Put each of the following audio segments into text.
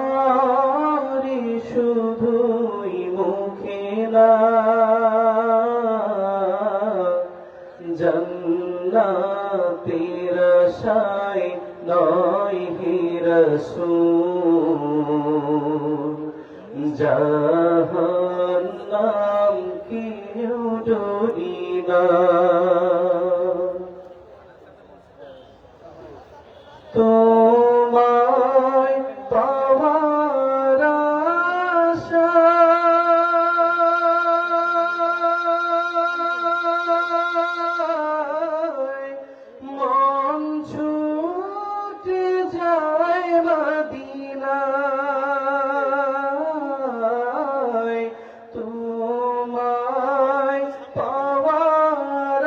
অন্তরে শুধুই মুখে না জান্নাতের আশায় নয় হে রাসূল জাহান্নাম কেউ ডরি না তোমায় পাওয়ার আশায় মন ছুটে যায় মদিনায় তোমায় পাওয়ার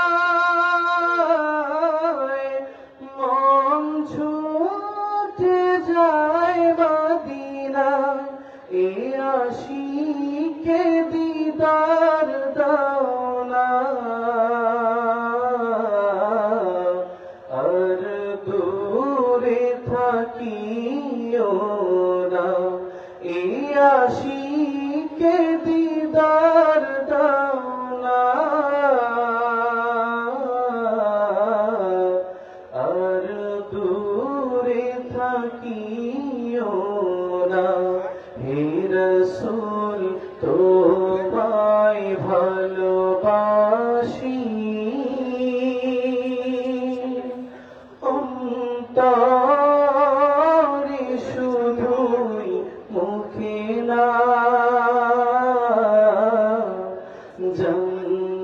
আশায় মন ছুটে যায় মদিনায় এ আশিকে দিদার দাও না আর দূরে থাকিও না এ আশিকে দিদার দাও না আর দূরে থাকিও না হে রাসূল তোমায় ভালোবাসি অন্তরে শুধুই মুখে না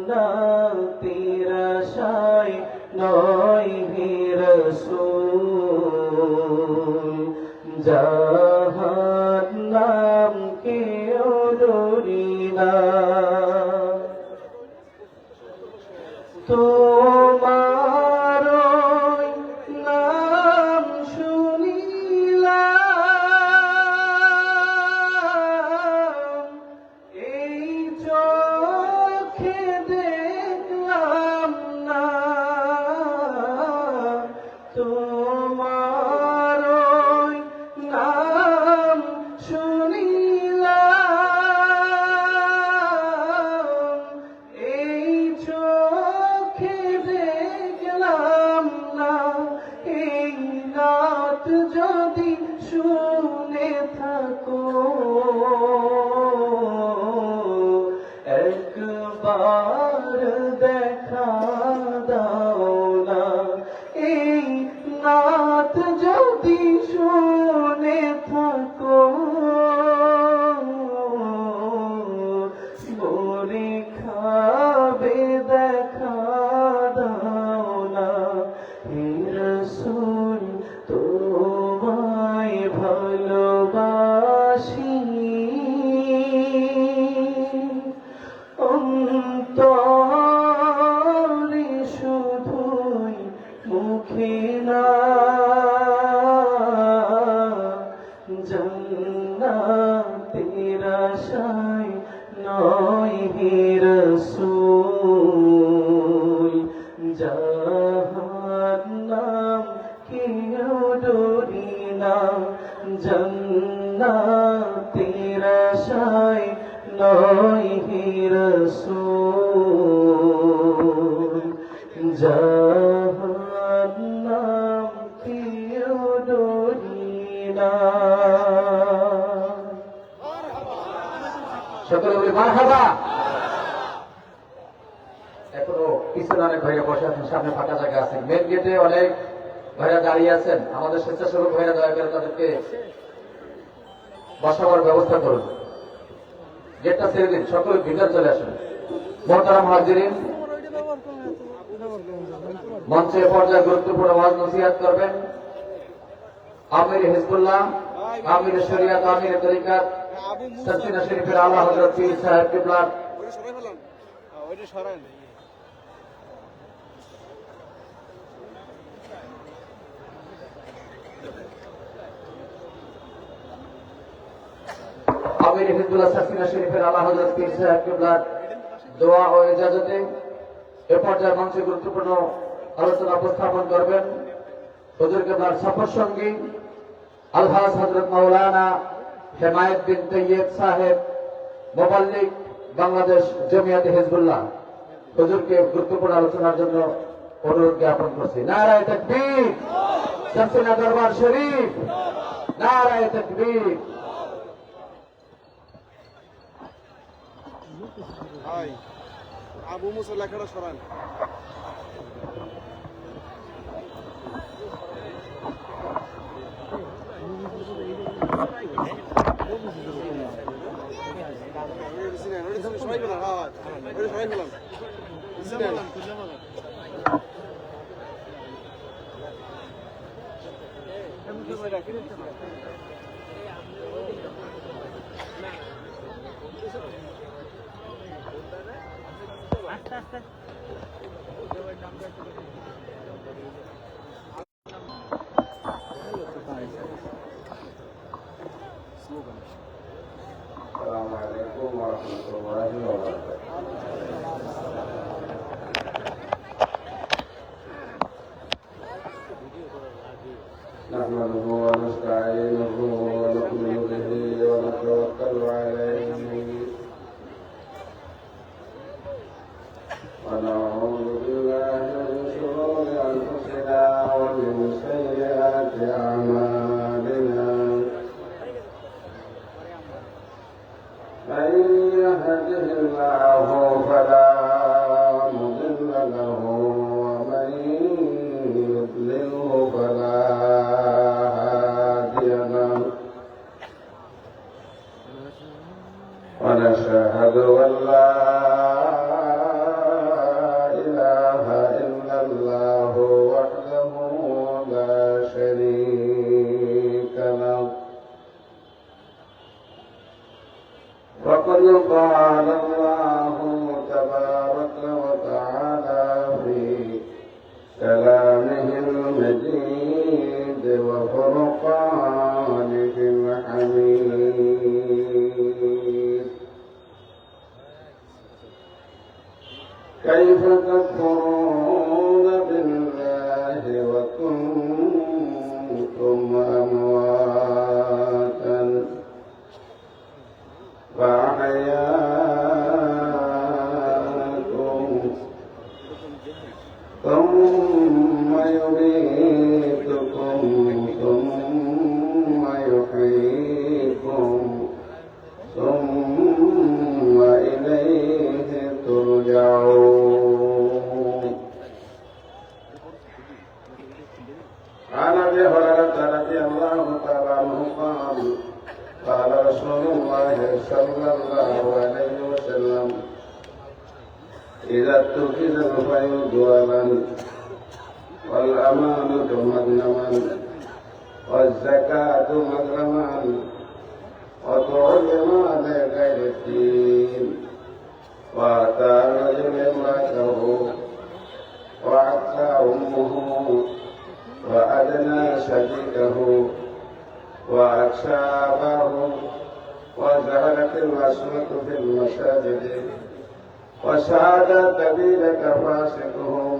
জান্নাতের আশায় নয় হে রাসূল জাহান্নাম কেউ ডরি না তোমার নাম শুনিলাম এই চোখে দেখলাম না তোমার নাম শুনিলাম এই চোখে দেখলাম না এই রাত যদি শুনে থাকো একবার দেখা দাও না এই রাত যদি শুনে থাকো মনে খাবে দেখা দাও না হে রাসূল তোমায় ভালোবাসি অন্তরে শুধুই মুখে না জান্নাতের আশায় নয় হে রাসূল জাহান্নাম কেউ ডরি না জান্নাতের আশায় নয় হে রাসূল জাহান্নাম কেউ ডরি না সকলে বলি মারহাবা এখনো পিছনে অনেক ভাইরা বসে আছেন সামনে ফাঁকা জায়গা আছে মেন গেটে অনেক ভাইরা দাঁড়িয়ে আছেন আমাদের স্বেচ্ছাসেবক ভাইরা দয়া করে তাদেরকে বসাবার ব্যবস্থা করুন গেটটা ছেড়ে দিন সকলে ভিতরে চলে আসুন মোহতারাম হাজিরিন মঞ্চে পর্যায়ে গুরুত্বপূর্ণ ওয়াজ নসিহত করবেন আমির হিজবুল্লাহ আমির শরিয়াত আমির তরিকাত সচিনা শরীফের আলা হযরত পীর সাহেব কিবলা আমির হিজবুল্লাহ সচিনা শরীফের আলা হযরত পীর সাহেব কিবলা দোয়া ও ইজাজতে এ পর্যায়ে মঞ্চে গুরুত্বপূর্ণ আলোচনা উপস্থাপন করবেন হুজুর কেবলার সফর সঙ্গী আলহাজ হযরত মাওলানা হেমায়েত বিন তৈয়ব সাহেব মুবাল্লিগ বাংলাদেশ জমিয়াতে হিজবুল্লাহ। হুজুরকে গুরুত্বপূর্ণ আলোচনার জন্য অনুরোধ জ্ঞাপন করছি। নারায়ে তাকবীর, শামসিনা দরবার শরীফ, নারায়ে তাকবীর। আবু মুসা লেখাটা সরান। السلام عليكم ورحمة الله وبركاته. نحمده ونستعينه ونؤمن به ونتوكل عليه ونعوذ بالله من شرور أنفسنا ومن سيئات أعمالنا. من يهده الله فلا مضل له ومن يضلله فلا هادي له. ونشهد أن لا إله إلا الله وحده لا شريك له. وقد قال الله تبارك وتعالى في كلامه المجيد وفرقانه الحميد: كيف تكفرون بالله وكنتم أمواتا فأحياكم ثم يميتكم ثم يحييكم ثم إليه ترجعون. عن أبي هريرة رضي الله تعالى عنه قال: قال رسول الله صلى الله عليه وسلم: إذا اتخذ الخير دولا والأمانة مغنما والزكاة مغرما وتعلم لغير الدين وأتى الرجل امرأته وعتى أمه وأدنى شريكه وأخشى أباه وزهرت الوسوة في المساجد وساد قبيلة فاسقهم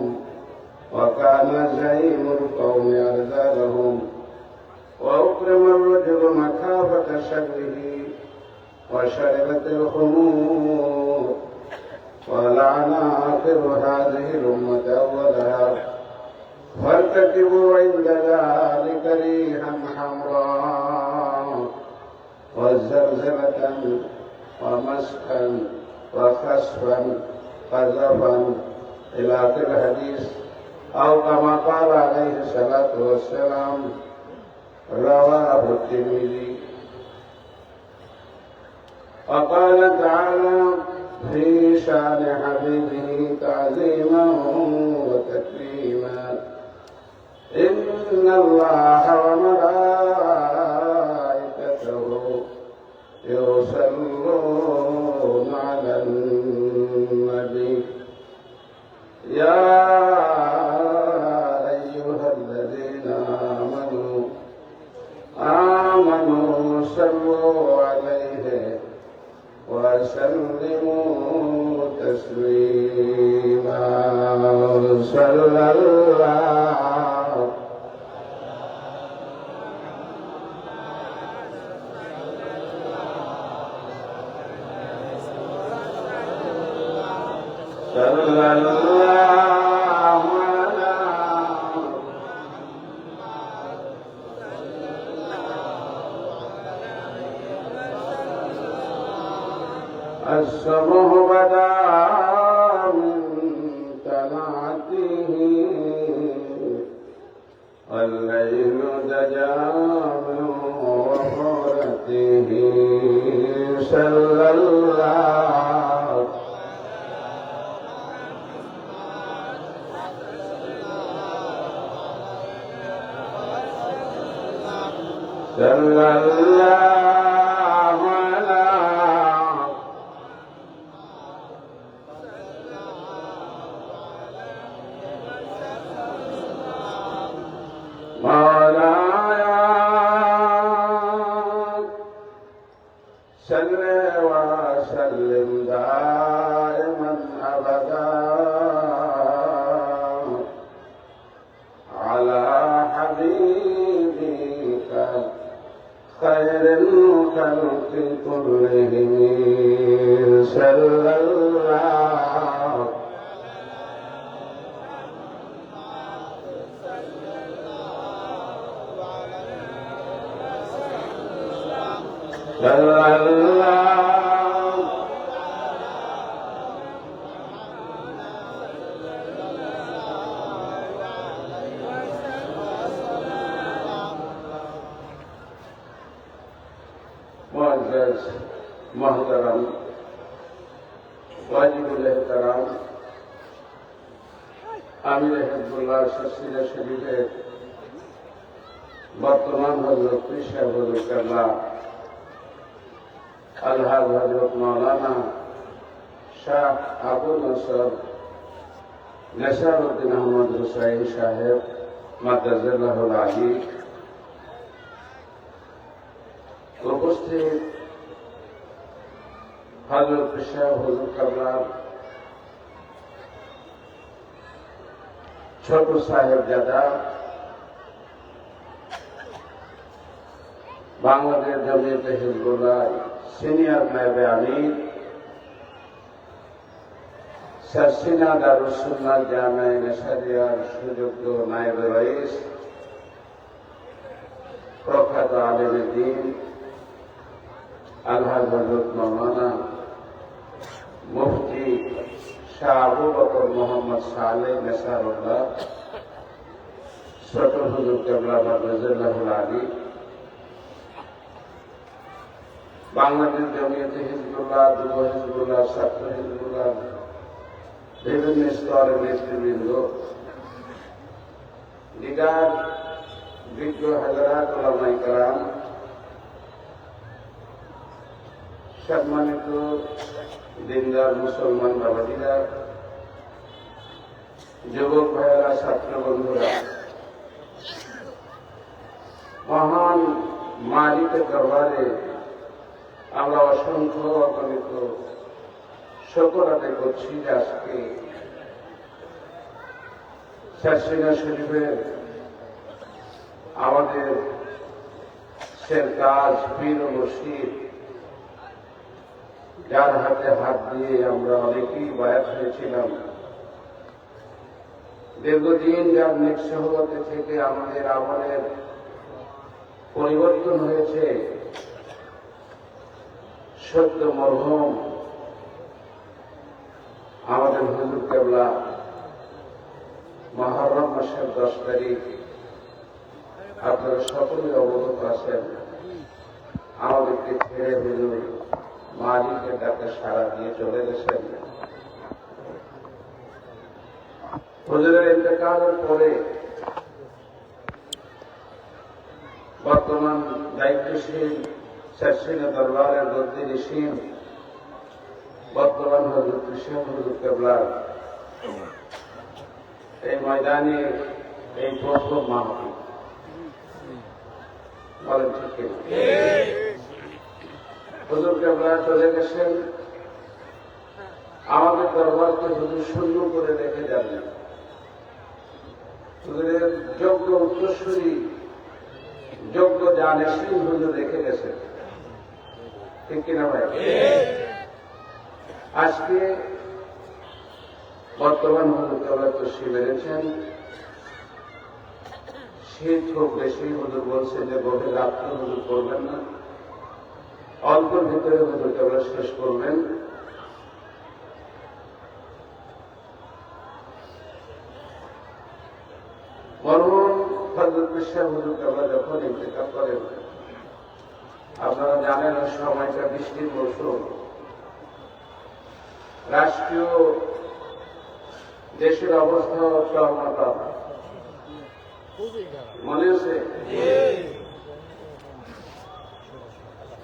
وكان زعيم القوم أرذلهم وأكرم الرجل مخافة شره وشربت الخمور ولعن آخر هذه الأمة أولها فارتكبوا عند ذلك ريحا حمراء وزلزلة ومسحا وخسفا قذفا إلى آخر الحديث أو كما قال عليه الصلاة والسلام. رواه الترمذي. وقال تعالى في شأن حبيبه تعظيما وتكريما: إن الله وملائكته يصلون على النبي يا أيها الذين آمنوا صلوا عليه وسلموا تسليما. সাল্লাল্লাহু الصبح بدا من طلعته والليل دجا من وفرته صلى الله صلى الله على مولاي صل وسلم دائما ابدا على حبيبك خير الخلق كلهم صلى الله صلى الله معزز محترم واجب الاحترام আমির হিজবুল্লাহ শাসিনা শরীফের বর্তমান হযরত পীর সাহেব হুজুর কেবলা আলহাজ হযরত মাওলানা শাহ আবু নসর নেসারউদ্দিন আহমদ হুসাইন সাহেব মাদ্রাজাহুল আলী উপস্থিত হযরত পীর সাহেব হুজুর কেবলার ছোট সাহেবজাদা বাংলাদেশ জমিয়তে হিজবুল্লাহ সিনিয়র নায়েবে আমির শাসিনা দারুস সুন্নাহ জামিয়া নেশারিয়ার সুযোগ্য নায়েবে রাইস প্রখ্যাত আলেমে দ্বীন আলহাজ হযরত মাওলানা মুফতি শাহ আবু বকর মোহাম্মদ সালেহ নেসারুল্লাহ ছোট হুজুর কেবলা মাদ্রাজাহুল আলী বাংলাদেশ জমিয়তে হিজবুল্লাহ যুব হিজবুল্লাহ ছাত্র হিজবুল্লাহ বিভিন্ন স্তরের নেতৃবৃন্দ দিগার বিজ্ঞ হাজারাত উলামায়ে কেরাম সম্মানিত দিনদার মুসলমান বাবাজিরা যুবক ভাইয়েরা ছাত্র বন্ধুরা মহান মালিকের দরবারে আমরা অসংখ্য অগণিত শুকর আদায় করছি যে আজকে শাসিনা শরীফের আমাদের সেরতাজ পীর ও মুর্শিদ যার হাতে হাত দিয়ে আমরা অনেকেই বায়াত হয়েছিলাম দীর্ঘদিন যার নিঃসহবতে থেকে আমাদের আমলের পরিবর্তন হয়েছে সদ্য মরহুম আমাদের হুজুর কেবলা মুহররম মাসের 10 তারিখ আপনারা সকলেই অবগত আছেন আমাদেরকে ছেড়ে হুজুর মালিকের ডাকে সাড়া দিয়ে চলে গেছেন। হুজুরের ইন্তেকালের পরে বর্তমান দায়িত্বশীল শাসিনা দরবারের গদ্দিনশীল বর্তমান হযরত পীর সাহেব হুজুর কেবলা এই ময়দানে এই প্রথম মাহফিল বলেন ঠিক কিনা? হুজুর কেবলা চলে গেছেন, আমাদের দরবারকে হুজুর শূন্য করে রেখে যাবেন। হুজুরের যোগ্য উত্তরসূরি, যোগ্য জানেশীন হুজুর রেখে গেছে, ঠিক কিনা ভাই? আজকে বর্তমান হুজুর কেবল তশরিফ এনেছেন। শীত খুব বেশি, হুজুর বলছে যে গভীর রাত্রে হুজুর করবেন না, অল্পের ভিতরে হুজুর কেবল শেষ করবেন। মরহুম হযরত পীর সাহেব হুজুর কেবল যখন ইন্তেকাল করেন, আপনারা জানেন ওই সময়টা বৃষ্টির মৌসুম, রাষ্ট্রীয় দেশের অবস্থা চরমতা, মনে আছে?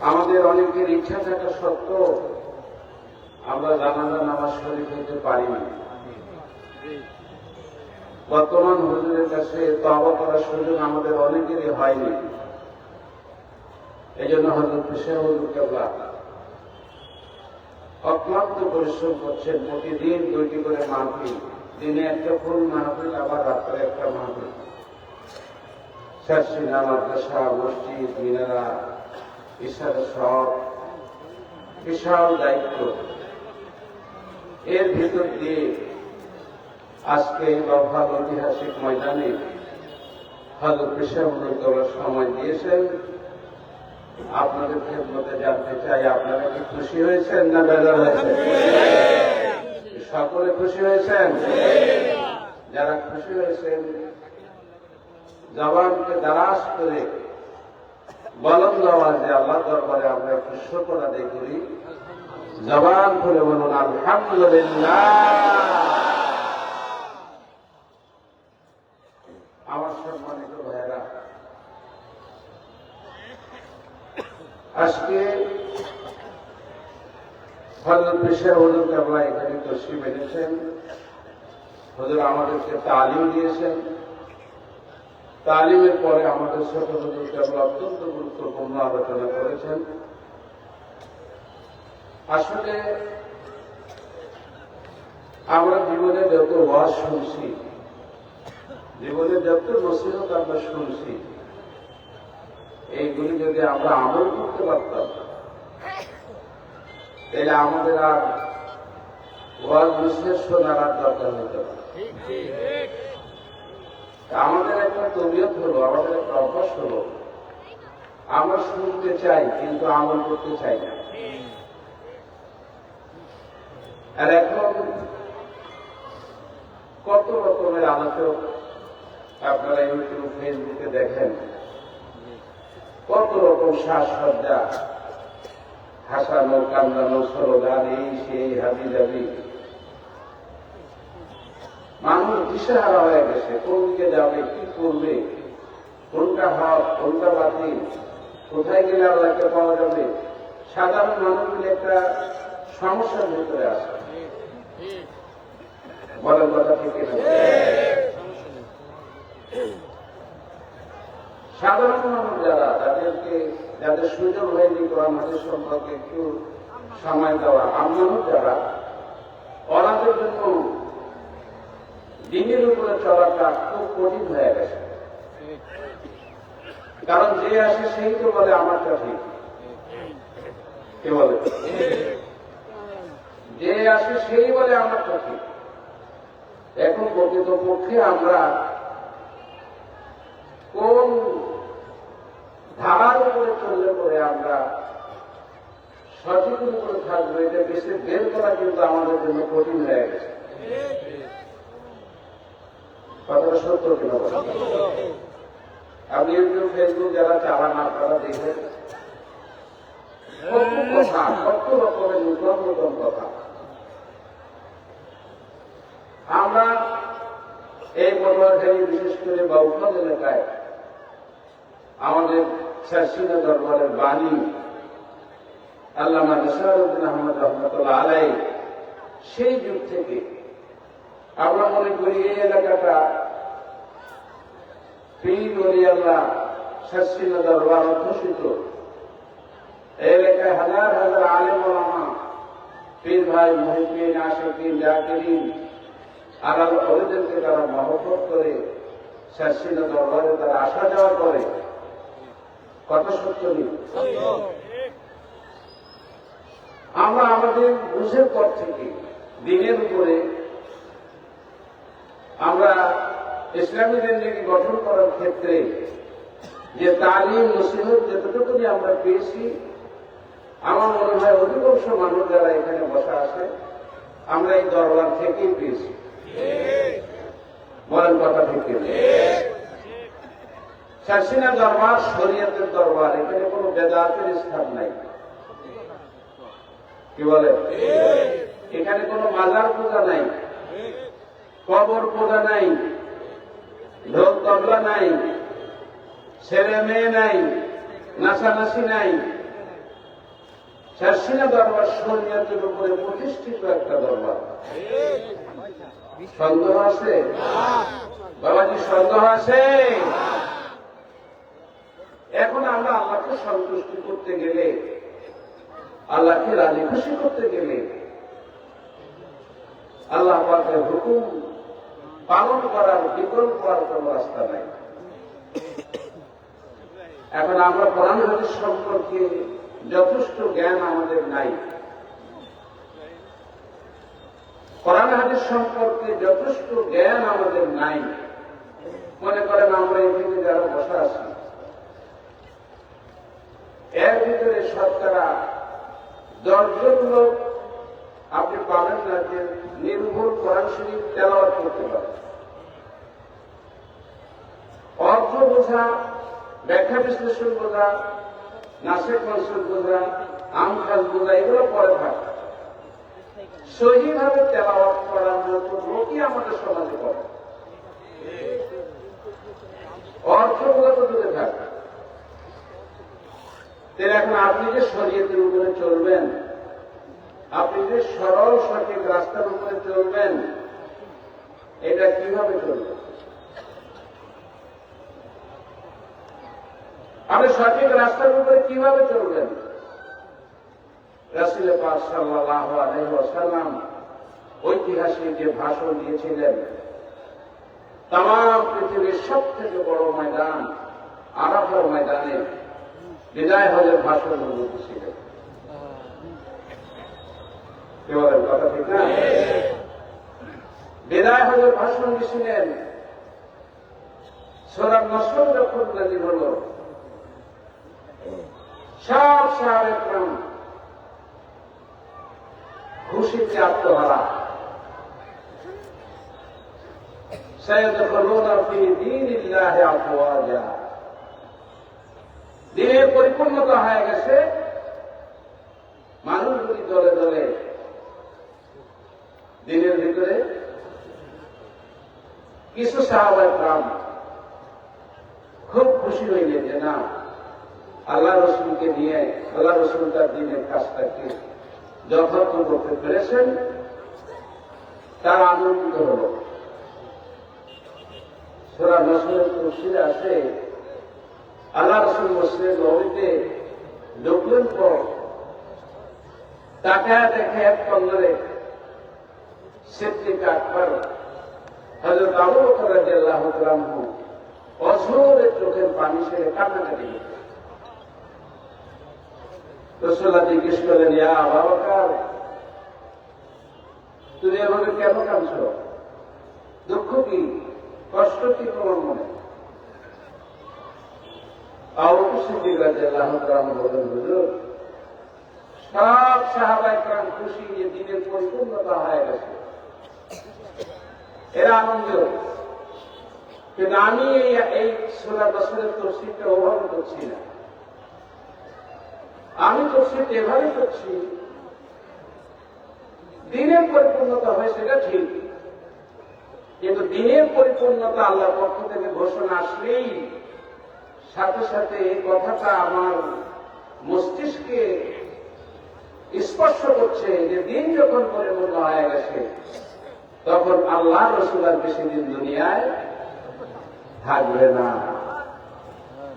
আমাদের অনেকের ইচ্ছা থাকা সত্ত্বেও আমরা জানাজা নামাজ শরীফ হতে পারিনি। বর্তমান হুজুরের কাছে তওবা করার সুযোগ আমাদের অনেকেরই হয়নি। এই জন্য হযরত পীর সাহেব হুজুর কেবলা অক্লান্ত পরিশ্রম করছেন। প্রতিদিন 2টি করে মাহফিল, দিনে একটা ফুল মাহফিল, আবার রাত্রে একটা মাহফিল। শাসিনা, মাদ্রাসা, মসজিদ, মিনারা, ইশারা সব বিশাল দায়িত্ব। এর ভিতর দিয়ে আজকে লম্বা ঐতিহাসিক ময়দানে হযরত পীর সাহেব হুজুর কেবলা সময় দিয়েছেন। আপনাদের খেদমতে জানতে চাই, আপনারা কি খুশি হয়েছেন না বেজার হয়েছেন? সকলে খুশি হয়েছেন? যারা খুশি হয়েছেন জবানকে দারাজ করে বলন্দ আওয়াজে আল্লাহ দরবারে আমরা একটু শুকর আদায় করি। জবান খুলে বলুন আলহামদুলিল্লাহ। আমার সম্মানিত ভাইয়েরা, আজকে হযরত পীর সাহেব হুজুর কেবলা এখানে তশরিফ এনেছেন। হুজুর আমাদেরকে তালিম দিয়েছেন। তালিমের পরে আমাদের ছোট হুজুর কেবলা অত্যন্ত গুরুত্বপূর্ণ আলোচনা করেছেন। আসলে আমরা জীবনে যত ওয়াজ শুনছি, জীবনে যত নসিহত আমরা শুনছি, এইগুলি যদি আমরা আমল করতে পারতাম তাহলে আমাদের আর ওয়াজ নসিহত শোনার আর দরকার হতো না। আমাদের একটা তবিয়ত হলো, আমাদের একটা অভ্যাস হলো, আমরা শুনতে চাই কিন্তু আমল করতে চাই না। আর এখন কত রকমের আলোচক আপনারা ইউটিউব, ফেসবুকে দেখেন, কত রকম সাজসজ্জা, হাসানো, কান্দানো, স্লোগান, এই সেই হাবি জাবি। মানুষ দিশেহারা হয়ে গেছে, কোন দিকে যাবে, কি করবে, কোনটা হক, কোনটা বাতিল, কোথায় গেলে আল্লাহকে পাওয়া যাবে। সাধারণ মানুষগুলো একটা সমস্যার ভিতরে আসে। বলার কথা ঠিক না? সাধারণ মানুষ যারা, যাদের সুযোগ হয়নি কোরআন হাদিস সম্পর্কে একটু সময় দেওয়া, আমমানুষ যারা, ওনাদের জন্য দিনের উপরে চলাটা খুব কঠিন হয়ে গেছে। কারণ যে আসে সেই তো বলে আমারটা ঠিক, কে বলে? যে আসে সেই বলে আমারটা ঠিক। এখন প্রকৃতপক্ষে আমরা কোন ধারার উপরে চললে পরে আমরা সঠিকের উপরে থাকবো, এটা বেশি বের করা কিন্তু আমাদের জন্য কঠিন হয়ে গেছে। কথাটা সত্য কিনা বলেন? আপনি ইউটিউব, ফেসবুক যারা চালান, আপনারা দেখেন কত কথা, কত রকমের নতুন নতুন কথা। আমরা এই পটুয়াখালী, বিশেষ করে বাউফল এলাকায় আমাদের শাসিনা দরবারের বাণী আল্লামা নিসারউদ্দিন আহমদ রহমতুল্লাহ আলাইহি, সেই যুগ থেকে আমরা মনে করি এই এলাকাটা পীর ওলি আল্লাহ শাসিনা দরবার অধ্যুষিত। এই এলাকায় হাজার হাজার আলেম ওলামা, পীর ভাই, মুহিদ্দিন, আশিকিন, জাকিরিন আর ওদেরকে তারা মহব্বত করে শাসিনা দরবারে তারা আসা যাওয়া করে, কত সত্য নেই। আমরা আমাদের বুঝের পর থেকে দিনের উপরে আমরা ইসলামী জিন্দেগি গঠন করার ক্ষেত্রে যে তালিম নসিহত যতটুকুনি আমরা পেয়েছি, আমার মনে হয় অধিকাংশ মানুষ যারা এখানে বসা আছে আমরা এই দরবার থেকেই পেয়েছি। বলেন কথা ঠিক কিনা? শাসিনা দরবার শরীয়তের দরবার, এখানে কোনো বেদাতের স্থান নাই। কি বলে? এখানে কোনো মাজার পূজা নাই, কবর পূজা নাই, ঢোল তবলা নাই, ছেলে মেয়ে নাই, নাচানাচি নাই। শাসিনা দরবার শরীয়তের উপরে প্রতিষ্ঠিত একটা দরবার। সন্দেহ আছে বাবাজি? সন্দেহ আছে? এখন আমরা আল্লাহকে সন্তুষ্টি করতে গেলে, আল্লাহকে রাজি খুশি করতে গেলে আল্লাহ পাকের হুকুম পালন করার বিকল্প আর কোন রাস্তা নাই। এখন আমরা কোরআন হাদিস সম্পর্কে যথেষ্ট জ্ঞান আমাদের নাই। কোরআন হাদিস সম্পর্কে যথেষ্ট জ্ঞান আমাদের নাই। মনে করেন আমরা এখানে যারা বসা আছি, এর ভিতরে শতকরা 10 জন লোক আপনি পাবেন না যে নির্ভুল কোরআন শরীফ তেলাওয়াত করতে পারে। অর্থ বোঝা, ব্যাখ্যা বিশ্লেষণ বোঝা, নাসিক মানসুখ বোঝা, আমখাস বোঝা, এগুলো পরে থাকে। সহিভাবে তেলাওয়াত করার মতো লোকই আমাদের সমাজে করে। অর্থগুলো তো দূরে থাকে। এখন আপনি যে শরীয়তের উপরে চলবেন, আপনি যে সরল সঠিক রাস্তার উপরে চলবেন, এটা কিভাবে চলবে? আপনি সঠিক রাস্তার উপরে কিভাবে চলবেন? রাসূল পাক সাল্লাল্লাহু আলাইহি ওয়াসাল্লাম ঐতিহাসিক যে ভাষণ দিয়েছিলেন, তাম পৃথিবীর সবথেকে বড় ময়দান আরাফার ময়দানে বিদায় হজের ভাষণ দিয়েছিলেন। কি বলেন? কথা ঠিক না? বিদায় হজের ভাষণ দিয়েছিলেন। সূরা নসর যখন নাযিল হল, সব সাহাবায়ে কেরাম খুশিতে আত্মহারা। সায়াদখুলুনা ফি দীনিল্লাহি আফওয়াজা। দিনের পরিপূর্ণতা হয়ে গেছে, মানুষগুলি দলে দলে দিনের ভিতরে। কিছু সাহাবায়ে কেরাম খুব খুশি হইলেন যে না, আল্লাহ রসুলকে নিয়ে আল্লাহ রসুল তার দিনের কাজটাকে যথার্থ করতে পেরেছেন, তারা আনন্দিত হল। সূরা নসরের তফসিরে আছে, আল্লাহ রসুল মসজিদের নববীতে ঢুকলেন পর তাকায় দেখে এক কন্দরে সিদ্দিক আকবর হযরত আবু বকর রাদিয়াল্লাহু তাআলা আনহু অঝোরে চোখের পানি ছেড়ে কান্নাকাটি করতেন। রাসূলুল্লাহ জিজ্ঞেস করলেন, ইয়া আবু বকর, তুমি এভাবে কেন কাঁদছো? দুঃখ কি, কষ্ট কি তোমার মনে? আবু বকর সিদ্দিক রাদিয়াল্লাহু তাআলা বললেন, হুজুর, সব সাহাবায়ে কেরাম খুশি যে দিনের পরিপূর্ণতা হয়ে গেছে, এরা আনন্দ। কিন্তু আমি এই সূরা নসরের তাফসীরটা ওভাবে করছি না। আমি তাফসীরটা এভাবে করছি, দিনের পরিপূর্ণতা হয় সেটা ঠিক, কিন্তু দিনের পরিপূর্ণতা আল্লাহর পক্ষ থেকে ঘোষণা আসলেই সাথে সাথে এই কথাটা আমার মস্তিষ্কে স্পর্শ করছে যে দিন যখন পরিপূর্ণ হয়ে গেছে, তখন আল্লাহ রসুল আর বেশি দিন দুনিয়ায় থাকবে না।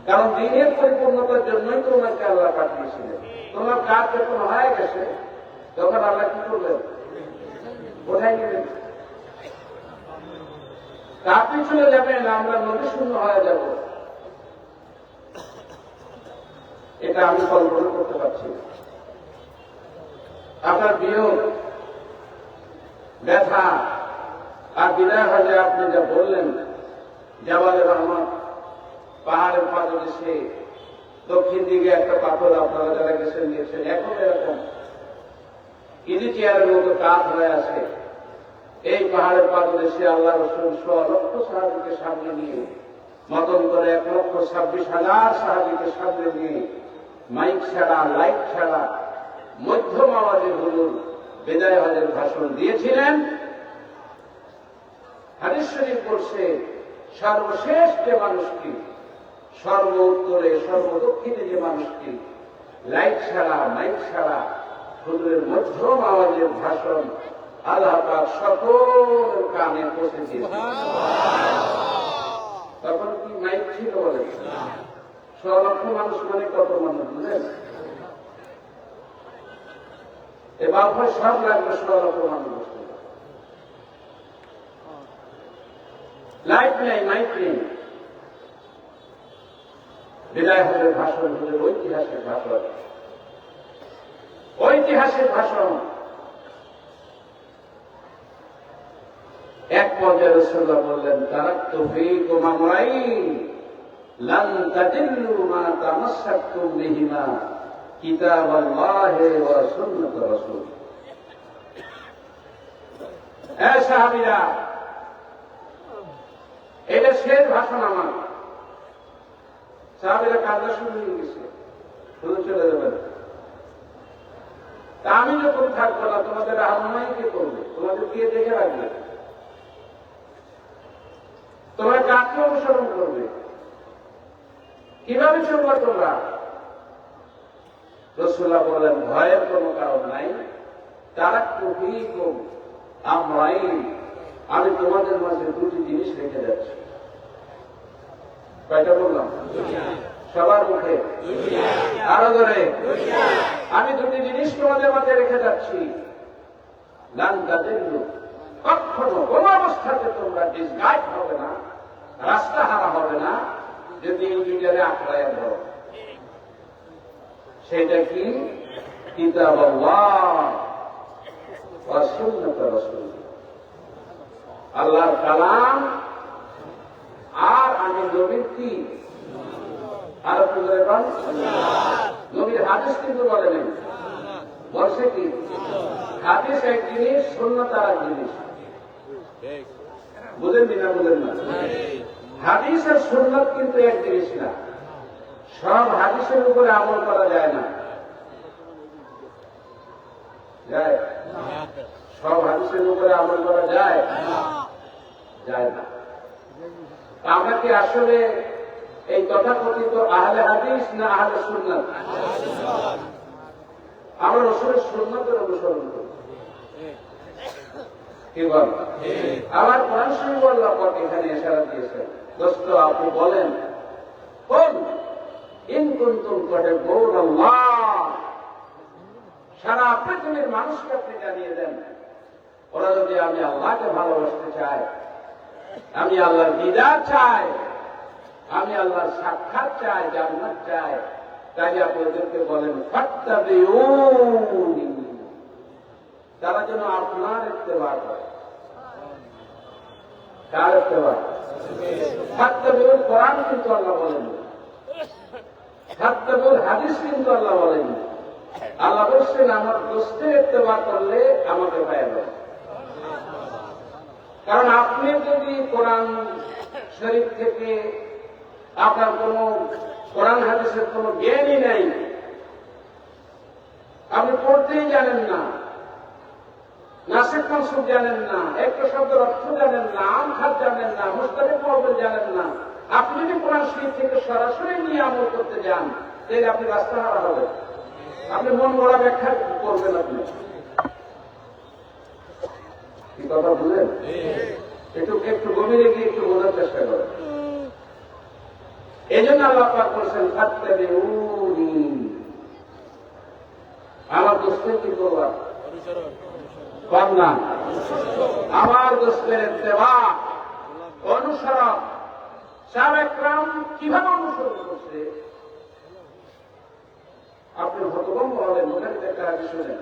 কারণ দিনের পরিপূর্ণতার জন্যই তো ওনাকে আল্লাহ পাঠিয়েছিলেন। তোমার কাজ যখন হয়ে গেছে, তখন আল্লাহ কি করবেন? কোথায় নেবেন? তা আপনি চলে যাবেন, আমরা নদী শূন্য হয়ে যাব, এটা আমি কল্পনা করতে পারছি না। আপনার বিয়োগ, ব্যথা আর বিদায় হয়ে আপনি যা বললেন, জাবালে রহমান পাহাড়ের পাদদেশে দক্ষিণ দিকে একটা পাথর, আপনারা যারা গেছেন গেছেন, এখন এরকম ইজি চেয়ারের মতো কাজ হয়ে আছে। এই পাহাড়ের পাদদেশে আল্লাহ রসুল 100 লক্ষ সাহাবীকে সামনে নিয়ে, মতন করে 1,26,000 সাহাবীকে সামনে নিয়ে মাইক ছাড়া, লাইট ছাড়া মধ্যম আওয়াজে হুজুর বিদায় হজের ভাষণ দিয়েছিলেন। হাদিস শরীফ বলছে, সর্বশেষ যে মানুষটি, সর্ব উত্তরে সর্বদক্ষিণে যে মানুষটি লাইট ছাড়া, মাইক ছাড়া হুজুরের মধ্যম আওয়াজের ভাষণ আল্লাহ পাক সকল কানে পৌঁছে দিয়েছে। তখন কি মাইক ছিল বলে? 100 লক্ষ মানুষ মানে কত মানুষ বুঝলেন? এবার সব লাগবে 100 লক্ষ মানুষ। লাইট নেই, মাইক নেই। বিদায় হজের ভাষণ হজের ঐতিহাসিক ভাষণ, ঐতিহাসিক ভাষণ। এক পর্যায়ে রাসূলুল্লাহ বললেন, তারাকতু ফীকুম আমরাইন লান তাদিল্লু মা তামাসসাকতুম বিহিমা কিতাবাল্লাহি ওয়া সুন্নাত রাসূল। এ সাহাবীরা, এটা শেষ ভাষণ আমার। সাহাবীরা কাজা শুরু হয়ে গেছে, শুধু চলে যাবেন। তা আমি যখন থাকবো না, তোমাদের আহ্বান কে করবে? তোমাদের কে দেখে রাখবে? তোমরা কাকে অনুসরণ করবে? কিভাবে চলবে তোমরা? রাসূলুল্লাহ বলেন, ভয়ের কোনো কারণ নাই। তারাকতু ফীকুম আমরাইন, আমি তোমাদের মাঝে দুটি জিনিস রেখে যাচ্ছি। কয়টা বললাম? সবার মুখে আরো ধরে, আমি দুটি জিনিস তোমাদের মাঝে রেখে যাচ্ছি। লান তাদিল্লু, কখনো কোন অবস্থাতে তোমরা ডিসগাইড হবে না, রাস্তা হারা হবে না, যদি এই দুইটারে আঁকড়ায় ধরো। সেটা কি? কিতাবাল্লাহ ওয়া সুন্নাত রাসূল, আল্লাহর কালাম আর আমি নবীর কি? আর নবীর হাদিস কিন্তু বলেন, বলছে কি? হাদিস এক জিনিস, সুন্নাত আর এক জিনিস। বুঝেন না? বুঝেন না? হাদিস আর সুন্নাত কিন্তু এক জিনিস না। সব হাদিসের উপরে আমল করা যায় না। যায়? সব হাদিসের উপরে আমল করা যায়? যায় না। আমরা কি আসলে এই তথাকথিত আহলে হাদিস না আহলে সুন্নাত? আমরা রাসূলের সুন্নাতের অনুসরণ করি। কি বল? আবার কোরআন শরীফ আল্লাহ পাক এখানে ইশারা দিয়েছেন, দোস্ত আপনি বলেন, কোন ইন কুনতুম তুহিব্বুনাল্লাহ, সারা পৃথিবীর মানুষকে আপনি জানিয়ে দেন, ওরা যদি আমি আল্লাহকে ভালোবাসতে চাই, আমি আল্লাহর দিদার চাই, আমি আল্লাহর সাক্ষাৎ চাই, জান্নাত চাই, তাই আপনি ওদেরকে বলেন ফাত্তাবিউনি, তারা যেন আপনার ইত্তেবা করে। কার ইত্তেবা? ফাত্তাবিউল কোরআন কিন্তু আল্লাহ বলেন, ফাত্তাবিউল হাদিস কিন্তু আল্লাহ বলেন। আল্লাহ বলছেন, আমার দোস্তের ইত্তেবা করলে আমাকে পাইবে। কারণ আপনি যদি কোরআন শরীফ থেকে আপনার কোন কোরআন হাদিসের কোন জ্ঞানই নাই, আপনি পড়তেই জানেন না, নাসিক মানসুখ জানেন না, একটা শব্দের অর্থ জানেন না, আমখাত জানেন না, মুস্তারিফ মাওদুদ জানেন না, আপনি যদি কোরআন শরীফ থেকে সরাসরি নিয়ে আমল করতে যান, তাহলে আপনি রাস্তা হারা হবেন। আপনি মন গড়া ব্যাখ্যা করবেন। আপনি কি কথা বুঝলেন? একটু গভীরে গিয়ে একটু বোঝার চেষ্টা করেন। এই জন্য আল্লাহ পাক বলেছেন, ফাত্তাবিউনি, আমার দোস্তের কি করবা? কর না, আমার দোস্তের ইত্তেবা, অনুসরণ সাহাবা একরাম কিভাবে অনুসরণ করছে আপনি হতভম্ব হলেন। ওখানে একটা হাদিস শুনেন,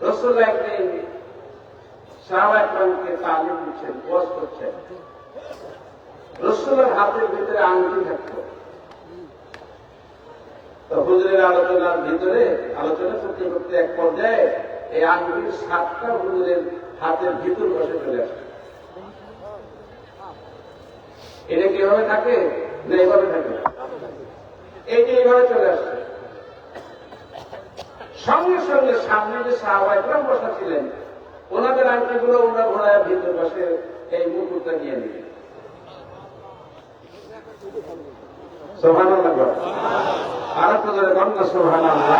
রাসূলুল্লাহ একদিন সাহাবা একরামকে তালিম দিচ্ছেন, ওয়াজ করছেন। রাসূলের হাতের ভিতরে আংটি থাকতো। তো হুজুরের আলোচনার ভিতরে আলোচনা করতে করতে এক পর্যায়ে এই আংটির সাতটা হুজুরের হাতের ভিতর বসে চলে আসে। এটা কিভাবে থাকে না এইভাবে থাকে, এই যে এইভাবে চলে আসছে। সঙ্গে সঙ্গে সামনে যে সাহাবা একরাম বসা ছিলেন ওনাদের আংটিগুলো ওরা ঘোড়ায় ভিতর বসে এই মুকুটটা নিয়ে নিলেন। সুবহানাল্লাহ, আর একটু জোরে বলুন না সুবহানাল্লাহ।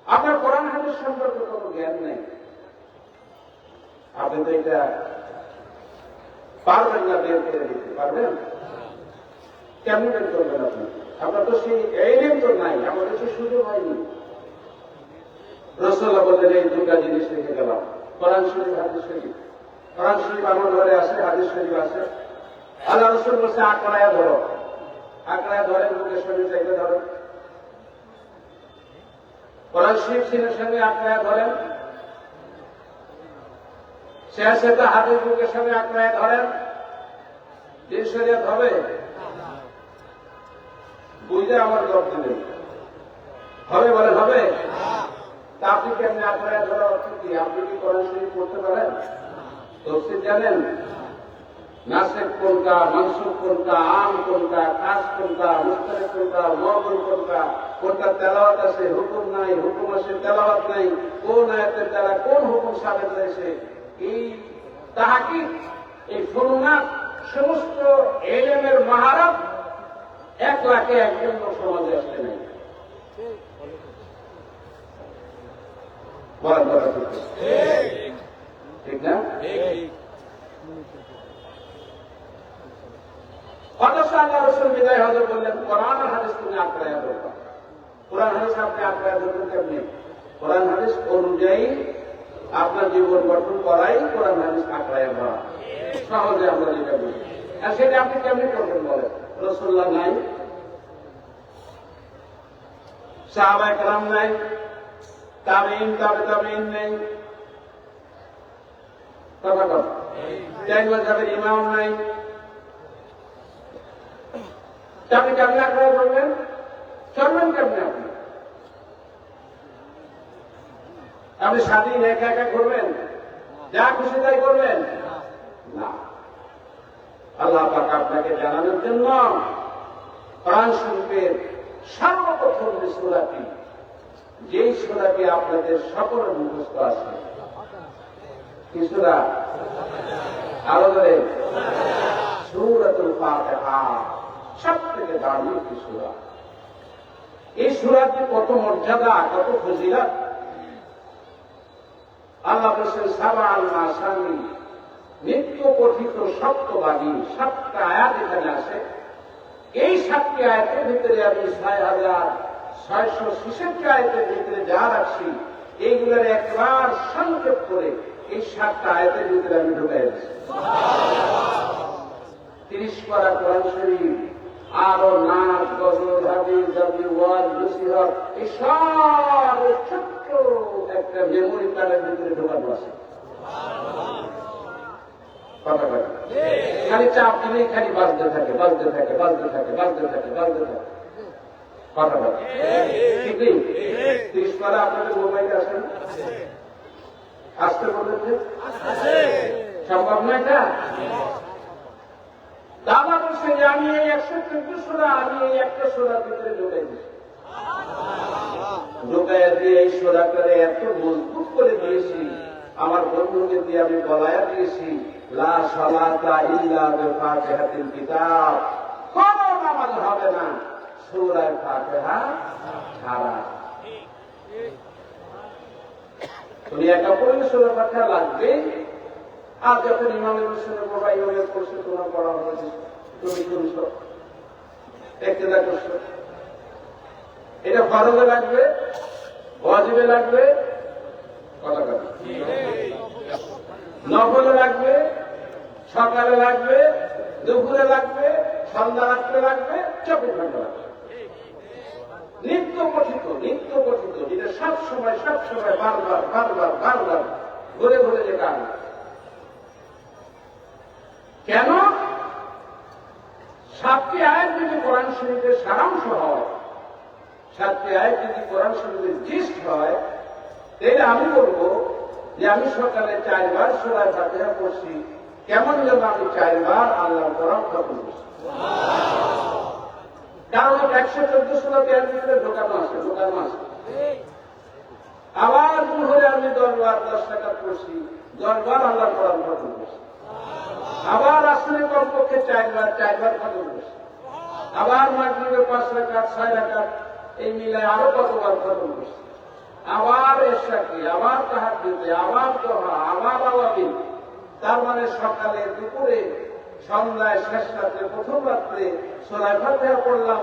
আপনার কোরআন হাদিস সম্পর্কে কোনো জ্ঞান নেই, আপনি তো এটা পারবেন না, বের করে দিতে পারবেন? কেমন বের করবেন আপনি? আপনার তো সেই এলিম তো নাই, আমাদের তো সুযোগ হয়নি। রাসূলুল্লাহ বললেন এই দুটা জিনিস রেখে গেলাম, কোরআন শরীফ হাদিস শরীফ। কোরআন শরীফ আমার ঘরে আছে, হাদিস শরীফ আছে। আল্লাহ রাসূল বলছে আকড়ায়া ধরো, আকড়ায়া ধরে মুখের শরীর চাইতে ধরো। কোরআন শরীফ সিনের সঙ্গে আকড়ায়া ধরেন, শেষেটা হাতের মুখের সঙ্গে আকড়ায়া ধরেন, দিন শরীয়ত হবে? বুঝলে আমার জবাব দিলেন হবে, বলে হবে? তা আপনি কেমনি আকড়ায়া ধরা অর্থ কি? আপনি কি কোরআন শরীফ পড়তে পারেন? তফসির জানেন? নাসেখ কোনটা, মানসুখ কোনটা, আম কোনটা, খাস কোনটা, মুস্তারিক কোনটা, মুআব্বাল কোনটা, কোনটা তেলাওয়াত আছে, হুকুম নাই, হুকুম আছে তেলাওয়াত নাই, কোন আয়াতের দ্বারা কোন হুকুম সাবেত হয়েছে, এই তাহকিক, এই ফুরুনাত, সমস্ত ইলমের মাহারত 1 লাখে একজন লোক সমাজে আসতে নাই। বলেন কথা ঠিক না? অথচ আল্লাহ রাসূল বিদায় হজর বললেন কোরআন আর হাদিস তুমি আঁকড়ায়া ধরবা। কোরআন হাদিস আপনি আঁকড়ায়া ধরবেন কেমনি? কোরআন হাদিস অনুযায়ী আপনার জীবন গঠন করাই কোরআন হাদিস আঁকড়ায়া ধরা। সহজে আমরা যেটা বলি, আর সেটা আপনি কেমনি করবেন বলেন? রাসূলুল্লাহ নাই, সাহাবায়ে কেরাম নাই, তাবেঈন তাবেঈন নেই, কথা কথা চার মাযহাবের ইমাম নাই। আপনি কেমন আঁকড়ায়া ধরবেন? চলবেন কেমনে? আপনি স্বাধীন একা একা করবেন, যা খুশি তাই করবেন না। আল্লাহ পাক আপনাকে জানানোর জন্য কোরআন শরীফের সর্বপ্রথম যে সূরাটি, যেই সূরাটি আপনাদের সকলের মুখস্থ আছে, কি সূরা? আরো ধরে সূরাতুল ফাতিহা, সবথেকে দামি একটি সূরা। এই সূরাটি কত মর্যাদা, কত ফজিলত। আল্লাহ বলেছেন সাবাল মাসানি, নিত্য পঠিত সপ্তবাদী 7টা আয়াত এখানে আছে। এই 7টি আয়াতের ভিতরে আমি 6,666 আয়াতের ভিতরে যা রাখছি, এইগুলোর একবার সংক্ষেপ করে এই 7টা আয়াতের ভিতরে আমি ঢুকাই দিচ্ছি। 30 পারা কোরআন শরীফ, আরো নাচ, গজল, হাদিস, জাবরি, ওয়াজ, নসিহত, এই সব ছোট্ট একটা মেমোরি কার্ডের ভিতরে ঢোকানো আছে। কথা কথা খালি চাপ দিলেই খালি বাজতে থাকে, বাজতে থাকে, বাজতে থাকে, বাজতে থাকে, বাজতে থাকে। কথা কথা ঠিক নেই? 30 পারা আপনাদের মোবাইলে আসেন, আসতে বলেছে সম্ভব না এটা? দাদা বলছে যে আমি এই 114 সূরা আমি এই একটা সূরার ভিতরে ঢুকাই দিচ্ছি, ঢুকাইয়া দিয়ে এই সূরাটারে এত মজবুত করে দিয়েছি, আমার বন্ধুকে দিয়ে আমি বলাইয়া দিয়েছি, লা সালাতা ইল্লা বিফাতিহাতিল কিতাব, কোন নামাজ হবে না সূরা ফাতিহা ছাড়া। তুমি একা পড়লে সূরা ফাতিহা লাগবে, আর যখন ইমামের পিছনে পড়বা, ইমামের করছে তোমার পড়া হয়েছে, তুমি করছো, ইক্তেদা করছো, এটা ফরজে লাগবে, ওয়াজিবে লাগবে, কথা কথা নফলে লাগবে, সকালে লাগবে, দুপুরে লাগবে, সন্ধ্যা রাত্রে লাগবে, 24 ঘন্টা লাগবে। নিত্য পঠিত যেটা সব সময় বারবার ঘুরে ঘুরে যে কাজ। কেন? 7টি আয়াত যদি কোরআন শরীফের সারাংশ হয়, 7টি আয়াত যদি কোরআন শরীফের জিস্ট হয়, তাহলে আমি বলবো যে আমি সকালে 4 বার সূরা ফাতিহা পড়ছি, কেমন যেন আমি 4 বার আল্লাহর কোরআন খতম করছি। কারণ 114 সূরাতে এর ভিতরে ঢোকানো আছে। আবার দুপুরে আমি 10 বার 10 রাকাত পড়ছি, 10 বার আল্লাহর কোরআন খতম করছি। আবার আসলে কমপক্ষে 4 বার খতম করছি। আবার মাগরিবে 5 রাকাত 6 রাকাত এই মিলায় আরো কতবার খতম করছি। আবার এশাকে, আবার তাহাজ্জুদে, আবার দোহা, আবার আওয়াবিল। তার মানে সকালে, দুপুরে, সন্ধ্যায়, শেষ রাত্রে, প্রথম রাত্রে সূরা ফাতিহা পড়লাম,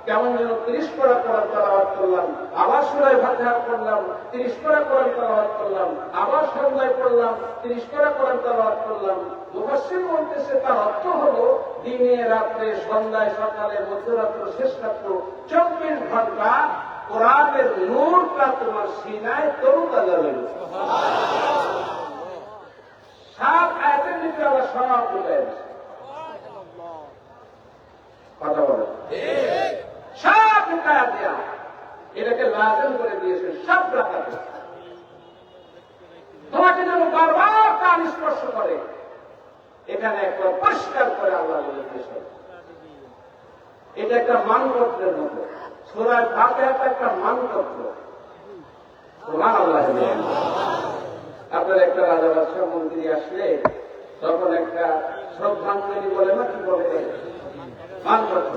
কেমন যেন 30 পারা কোরআন তেলাওয়াত করলাম। আবার সূরা ফাতিহা পড়লাম, 30 পারা কোরআন তেলাওয়াত করলাম। আবার সন্ধ্যায় পড়লাম, 30 পারা কোরআন তেলাওয়াত করলাম। মুফাসসির বলতেছে তার অর্থ হলো দিনে, রাত্রে, সন্ধ্যায়, সকালে, মধ্যরাত্র, শেষ রাত্র 24 ঘন্টা কোরআনের নূরটা তোমার সিনায় তরুতাজা হইল। 7 আয়াতের ভিতরে আল্লাহ সব ঢুকাই দিচ্ছে। কথা বলে সব ঢুকায়া দেয়া, এটাকে লাজেম করে দিয়েছে সব রাখাতে। তোমাকে যেন বারবার কান স্পর্শ করে, এখানে একটা পরিষ্কার করে আল্লাহ বলে দিয়েছে। এটা একটা মানপত্রের মতো, সূরা ফাতিহা একটা মানপত্র। সুবহানাল্লাহ। আপনার একটা রাজা বাদশাহ মন্ত্রী আসলে তখন একটা শ্রদ্ধাঞ্জলি বলে না, কি বলে, মানপত্র।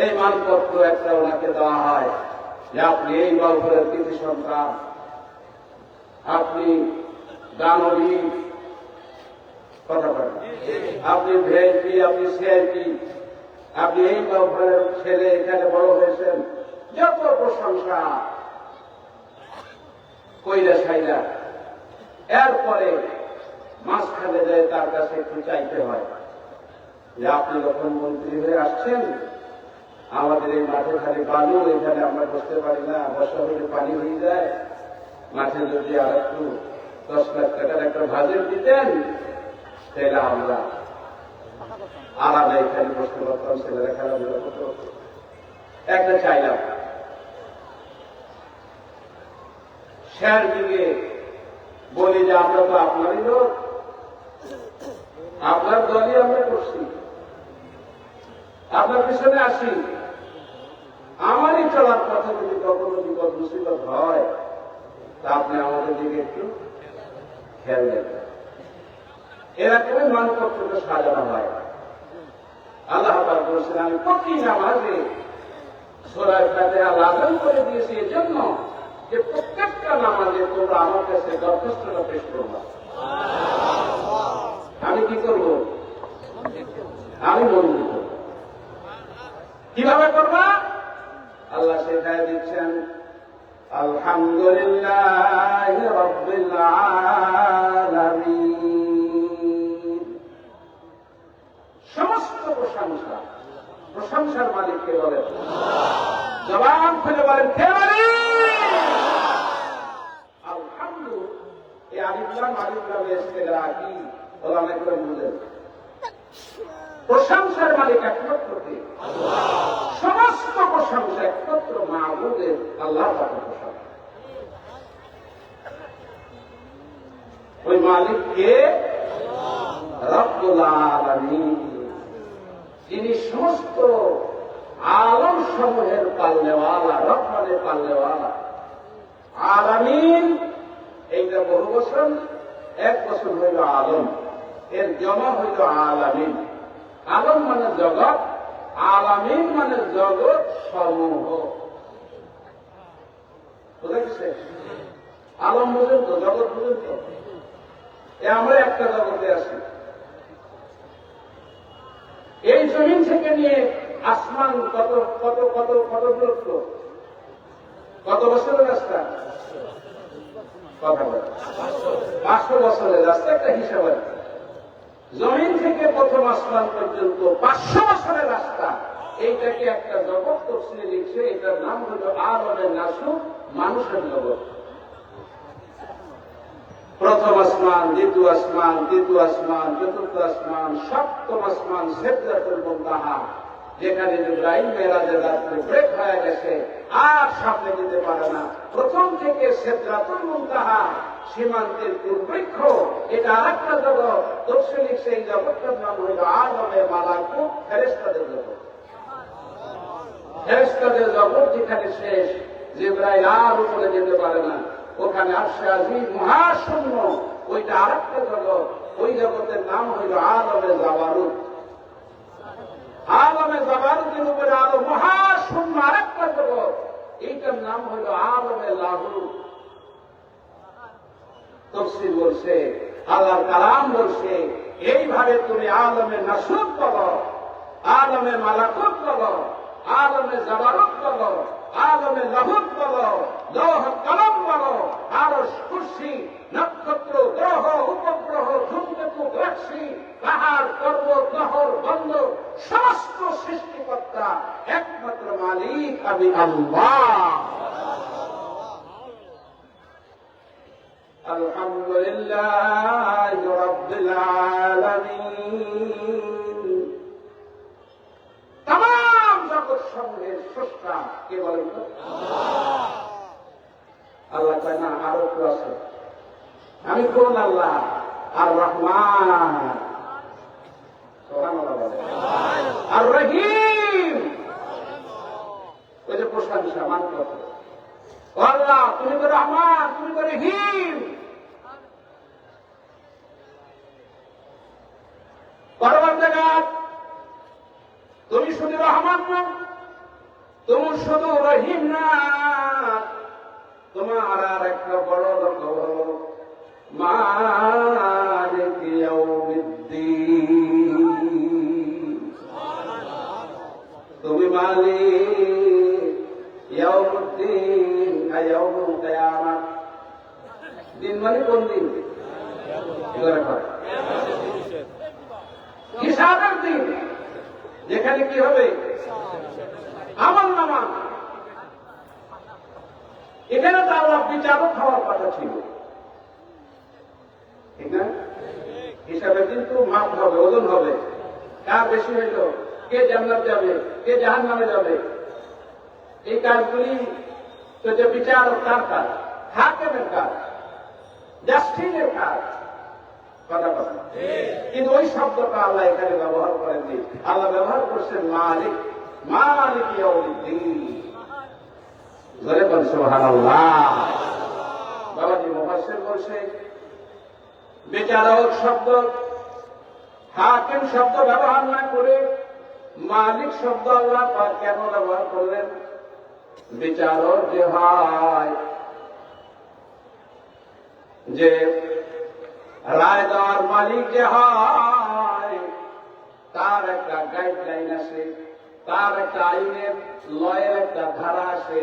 এই মানপত্র একটা ওনাকে দেওয়া হয় যে আপনি এই গল্পের কৃতি সন্তান, আপনি দানবীর, কথা বলেন, আপনি ভিআইপি, আপনি সিআইপি, আপনি এই গল্পের ছেলে, এখানে বড় হয়েছেন, যত প্রশংসা কইরা সাইলা। এরপরে মাঝখানে যায় তার কাছে একটু চাইতে হয় যে আপনি যখন মন্ত্রী হয়ে আসছেন, আমাদের এই মাঠে খালি বালু, এখানে আমরা বসতে পারি না, বর্ষা হলে পানি হয়ে যায়, মাঠে যদি আর একটু 10 লাখ টাকার একটা বাজেট দিতেন, তাহলে আমরা আলাদা এখানে বসতে পারতাম, ছেলেরা খেলাধুলা করতে। একটা চাইলাম। শের দিকে বলি যে আমরা তো আপনারই লোক, আপনার দলই আমরা করছি, আপনার পিছনে আসি, আমারই চলার পথে যদি কখনো বিপদ মুসিবত হয়, তা আপনি আমাদের দিকে একটু খেয়াল দেবেন। এরকমই মানপত্রটা সাজানো হয়। আল্লাহ পাক বলেছেন, আমি প্রতি নামাজে সূরা ফাতিহা লাজম করে দিয়েছি এজন্য যে প্রত্যেকটা নামাজে তোমরা আমার কাছে দরখাস্তটা পেশ করবা। আমি কি করব? আমি মঞ্জুর করব। কিভাবে করবা? আল্লাহ শেখায় দিচ্ছেন, আলহামদুলিল্লাহি রাব্বিল আলামিন। সমস্ত প্রশংসার মালিক কে বলেন? জবান খুলে বলেন, কে মালিক? আলহামদু, এই আলিফলাম ইস্তেগরাকি ওলামা কেরাম বলেন, প্রশংসার মালিক একমাত্র কে? সমস্ত প্রশংসা একমাত্র মাবুদের আল্লাহ তাআলার প্রশংসা। ওই মালিক কে? রব্বুল আলামিন, যিনি সমস্ত আলম সমূহের পাল্লেওয়ালা, রহমানের পাল্লেওয়ালা। আলামিন এইটা বহু বচন, এক বচন হইল আলম, এর জমা হইল আলামিন। আলম মানে জগৎ, আলামিন মানে জগৎ সমূহ। বুঝেছে? আলম বুঝেন তো, জগৎ বুঝেন তো? আমরা একটা জগতে আছি। এই জমিন থেকে নিয়ে আসমান কত কত কত কত দূরত্ব, কত বছরের রাস্তা? কথা বলে 500 বছরের রাস্তা একটা হিসাব আছে। জমিন থেকে প্রথম আসমান পর্যন্ত 500 বছরের রাস্তা। এইটাকে একটা জগৎ তফসিলে লিখছে, এটার নাম হলো আলমে নাসুক, মানুষের জগৎ। প্রথম আসমান, দ্বিতীয় আসমান, তৃতীয় আসমান, চতুর্থ আসমান, সপ্তম আসমান সিদরাতুল মুনতাহা, যেখানে জিবরাইল মেরাজের রাত্রে ব্রেক হয়ে গেছে, আর সামনে যেতে পারে না। প্রথম থেকে সিদরাতুল মুনতাহা, সীমান্তের দুর্বৃক্ষ, এটা আরেকটা জগৎ। তফসিলে সেই জগৎটার নাম হইল আলমে মালাকুত, ফেরেশতাদের জগৎ। ফেরেশতাদের জগৎ যেখানে শেষ, জিবরাইল আর উপরে যেতে পারে না, ওখানে আরশে আজিম মহাশূন্য, ওইটা আরেকটা জগৎ। ওই জগতের নাম হইল আলমে জাবারুত। আলমে জাবারুতের উপরে আরো মহাশূন্য আরেকটা জগৎ, এইটার নাম হইল আলমে লাহুত। তাফসীর বলছে, আল্লাহর কালাম বলছে, এইভাবে তুমি আলমে নাসুত বলো, আলমে মালাকুত বলো, আলমে জাবারুত বলো, আলমে লাহুত বলো, লৌহ কলম বলো, আরশ কুরসি, নক্ষত্র, গ্রহ, উপগ্রহ, ধূমকেতু, গ্যালাক্সি, পাহাড়, পর্বত, নহর, বন্দর, সমস্ত সৃষ্টিকর্তা একমাত্র মালিক আমি আল্লাহ। আলহামদুলিল্লাহি রাব্বিল আলামিন। তামাম জগৎ সমূহের স্রষ্টা কে বলেন তো? আল্লাহ কয় না, আরো কেউ আছে। আমি কোন আল্লাহ? আর রহমান, সুবহানাল্লাহ বলে, আর রহিম, ওই যে প্রশংসা মান কথা। আল্লাহ তুমি তো রহমান, তুমি তো রহিম। পরবর্তীকাল তুমি শুধু রহমান না, তুমি শুধু রহিম না, তোমার আর একটা বড় লক্ষ্য হল মালিক ইয়াউমিদ্দিন। তুমি মালিক ইয়াউমুদ্দিন, ইয়াউমুল কিয়ামাহ। দিন মানে কোন দিন? হিসাবের দিন, যেখানে কি হবে? আমলনামা। এখানে তো আল্লাহ বিচারক হওয়ার কথা ছিল, ঠিক না? হিসাবে কিন্তু মাপ হবে, ওজন হবে, কার বেশি হইল, কে জান্নাত যাবে, কে জাহান্নামে যাবে। এই কাজগুলি তো যে বিচারক, তার কাজ, হাকিমের কাজ, জাস্টিসের কাজ। কথা কথা। কিন্তু ওই শব্দটা আল্লাহ এখানে ব্যবহার করেননি। আল্লাহ ব্যবহার করছেন মালিক, মালিক ইয়াউমিদ্দিন। জোরে বলেন সুবহানাল্লাহ। বাবাজি মুফাসসির বলছে, বিচারক শব্দ, হাকিম শব্দ ব্যবহার না করে মালিক শব্দ আল্লাহ পাক কেন ব্যবহার করলেন? বিচারক যে হয়, যে রায় দেওয়ার মালিক যে হয়, তার একটা গাইডলাইন আছে, তার একটা আইনের লয়ের একটা ধারা আছে।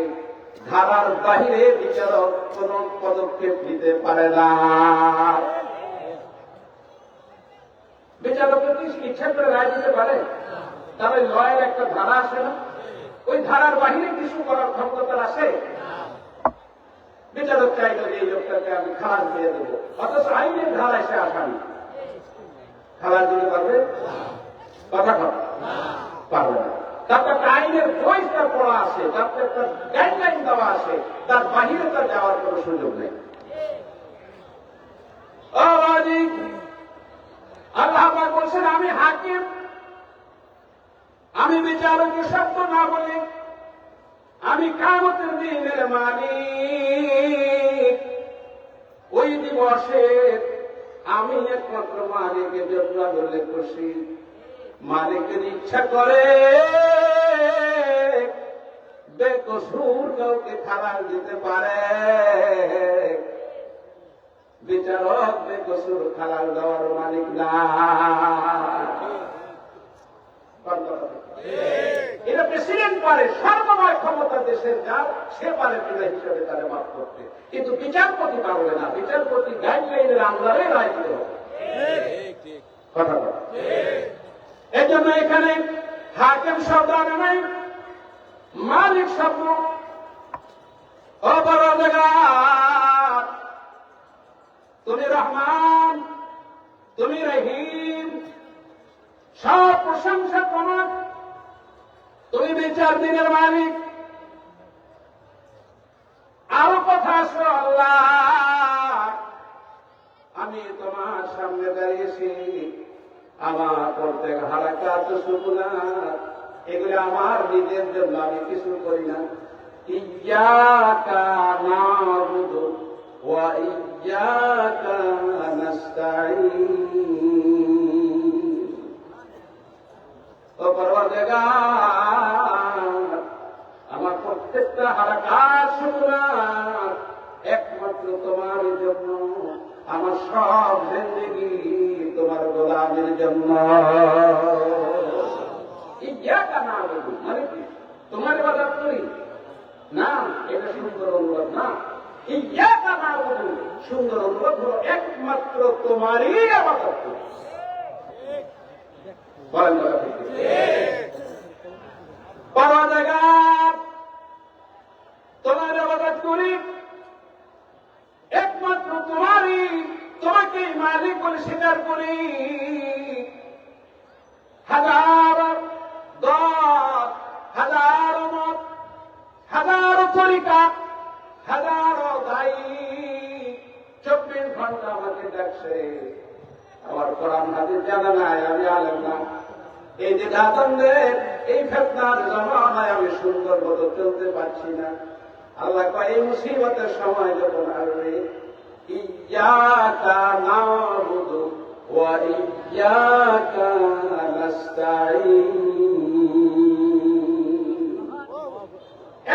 ধারার বাহিরে বিচারক কোন পদক্ষেপ নিতে পারে না। বিচারকের কি ইচ্ছা করে রায় দিতে পারে? তার ওই লয়ের একটা ধারা আছে না, ওই ধারার বাহিরে কিছু করার ক্ষমতা আছে? বিচারক চাইলে এই লোকটাকে আমি খালাস দিয়ে দেবো, অথচ আইনের ধারায় সে আসামি, খালাস দিতে পারবে? কথা কথা পারবে না। তার একটা আইনের বই তার পড়া আছে, তার একটা গাইডলাইন দেওয়া আছে, তার বাহিরে তার যাওয়ার কোন সুযোগ নেই। আল্লাহ বলছেন, আমি হাকিম, আমি বিচারকের শব্দ না বলে আমি কিয়ামতের দিনের মালিক। ওই দিবসে আমি একমাত্র মালিকের জন্য উল্লেখ করছি। মালিকের ইচ্ছা করে বেকসুর কাউকে খালাস দিতে পারে, বিচারক বেকসুর খালাস দেওয়ার মালিক না। এটা প্রেসিডেন্ট পারে, সর্বময় ক্ষমতা দেশের যার, সে পারে বিনা হিসাবে তারা মাফ করতে, কিন্তু বিচারপতি পারবে না। বিচারপতি গাইডলাইনের আন্ডারে রায় দিতে হবে। কথা বলা এই জন্য এখানে হাকিম শব্দ আনে নাই, মালিক শব্দ। অপরাধগার, তুমি রহমান, তুমি রহিম, সব প্রশংসা তোমার, তুমি বিচার দিনের মালিক। আরো কথা আসলো, আল্লাহ আমি তোমার সামনে দাঁড়িয়েছি, আমার প্রত্যেক হারাকাত সুকুনাত এগুলি আমার নিজের জন্য, আমি কিছু করি না। ইয়্যাকা না'বুদু ওয়া ইয়্যাকা নাস্তাঈন। ও পরওয়ারদিগার, আমার প্রত্যেকটা হারাকাত সুকুনাত একমাত্র তোমার জন্য, আমার সব জিন্দেগি তোমার গোলামের জন্য। ইয়্যাকা না'বুদু মানে কি? তোমার ইবাদত করি না, এটা সুন্দর অনুরোধ না। ইয়্যাকা না'বুদু সুন্দর অনুরোধ হলো একমাত্র তোমারই ইবাদত করি। বলেন কথা ঠিক? পরওয়ারদিগার, তোমার ইবাদত করি, একমাত্র তোমারই, তোমাকে মালিক বলে স্বীকার করি। হাজার দল, হাজারো মত, হাজারো তরিকা, হাজারো দায়ী 24 ঘন্টা আমাকে ডাকছে, আমার কোরআন হাদিস জানা নাই, আমি আলেম না। এই যে ঘাতনদের, এই ফেতনার জমানায় আমি সুন্দর মতো চলতে পারছি না। আল্লাহ কয় এই মুসিবতের সময় যখন আসবে, ইয়্যাকা না'বুদু ওয়া ইয়্যাকা নাস্তাঈন,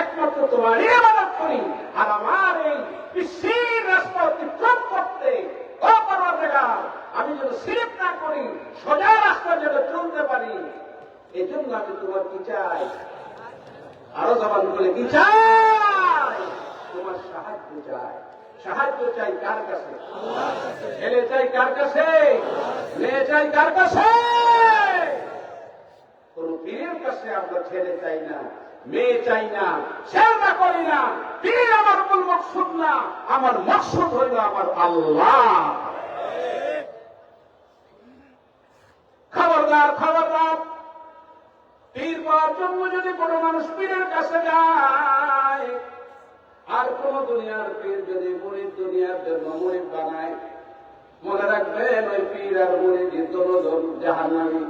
একমাত্র তোমারই ইবাদত করি। আর আমার এই বিশ্বের রাস্তা অতিক্রম করতে, ও পরওয়ারদিগার, আমি যেন শিরক না করি, সোজা রাস্তা যেন চলতে পারি, এই জন্য আমি তোমার কি চাই? আরো জবান বলে কি চাই? তোমার সাহায্য চাই। সাহায্য চাই কার কাছে? ছেলে চাই কার কাছে? মেয়ে চাই কার কাছে? কোন পীরের কাছে আমরা ছেলে চাই না, মেয়ে চাই না, সেজদা করি না। পীর আমার মূল মকসুদ না, আমার মকসুদ হইল আমার আল্লাহ। খবরদার, খবরদার, পীর পাওয়ার জন্য যদি কোনো মানুষ পীরের কাছে যায়, আর কোন দুনিয়ার পীর যদি মুরিদ দুনিয়ার জন্য মুরিদ বানায়, মনে রাখবেন ওই পীর আর মুরিদ দুজন জাহান্নামী।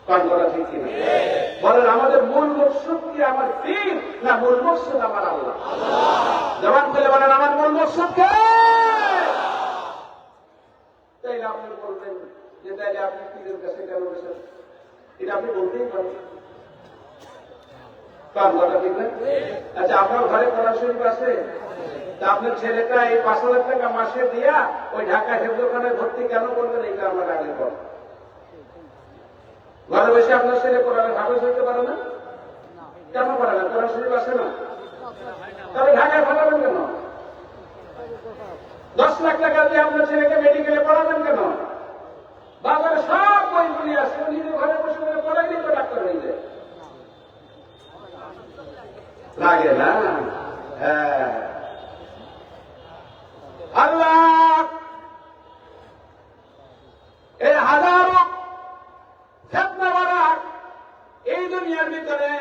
কথা ঠিক কিনা বলেন? আমাদের মূল মকসুদ কি আমার পীর, না মূল মকসুদ আমার আল্লাহ? জবান খুলে বলেন, আমার মূল মকসুদ কে? তাইলে আপনি বলবেন যে তাইলে আপনি পীরের কাছে কেন গেছেন? এটা আপনি বলতেই পারেন। কথা ঠিক না? আচ্ছা, আপনার ঘরে কোরআন শরীফ আছে? তা আপনার ছেলেটা এই 5,000 টাকা মাসে দিয়া ওই ঢাকা হেফজখানায় ভর্তি কেন করবেন? এটা আমার আগে বল। ঘরে বসে আপনার ছেলে কোরআনের হাফেজ হইতে পারে না? কেন পারে না? কোরআন শরীফ আছে না? তবে ঢাকায় পাঠাবেন কেন? 10 লাখ টাকা দিয়ে আপনার ছেলেকে মেডিকেলে পড়াবেন কেন? বাজারে সব বইগুলি আছে, নিজের ঘরে বসে বলে পড়াই দিতে ডাক্তার হয়ে যায়। লাগে না? হ্যাঁ। আল্লাহ এই হাজারো ফিতনা ভরা এই দুনিয়ার ভিতরে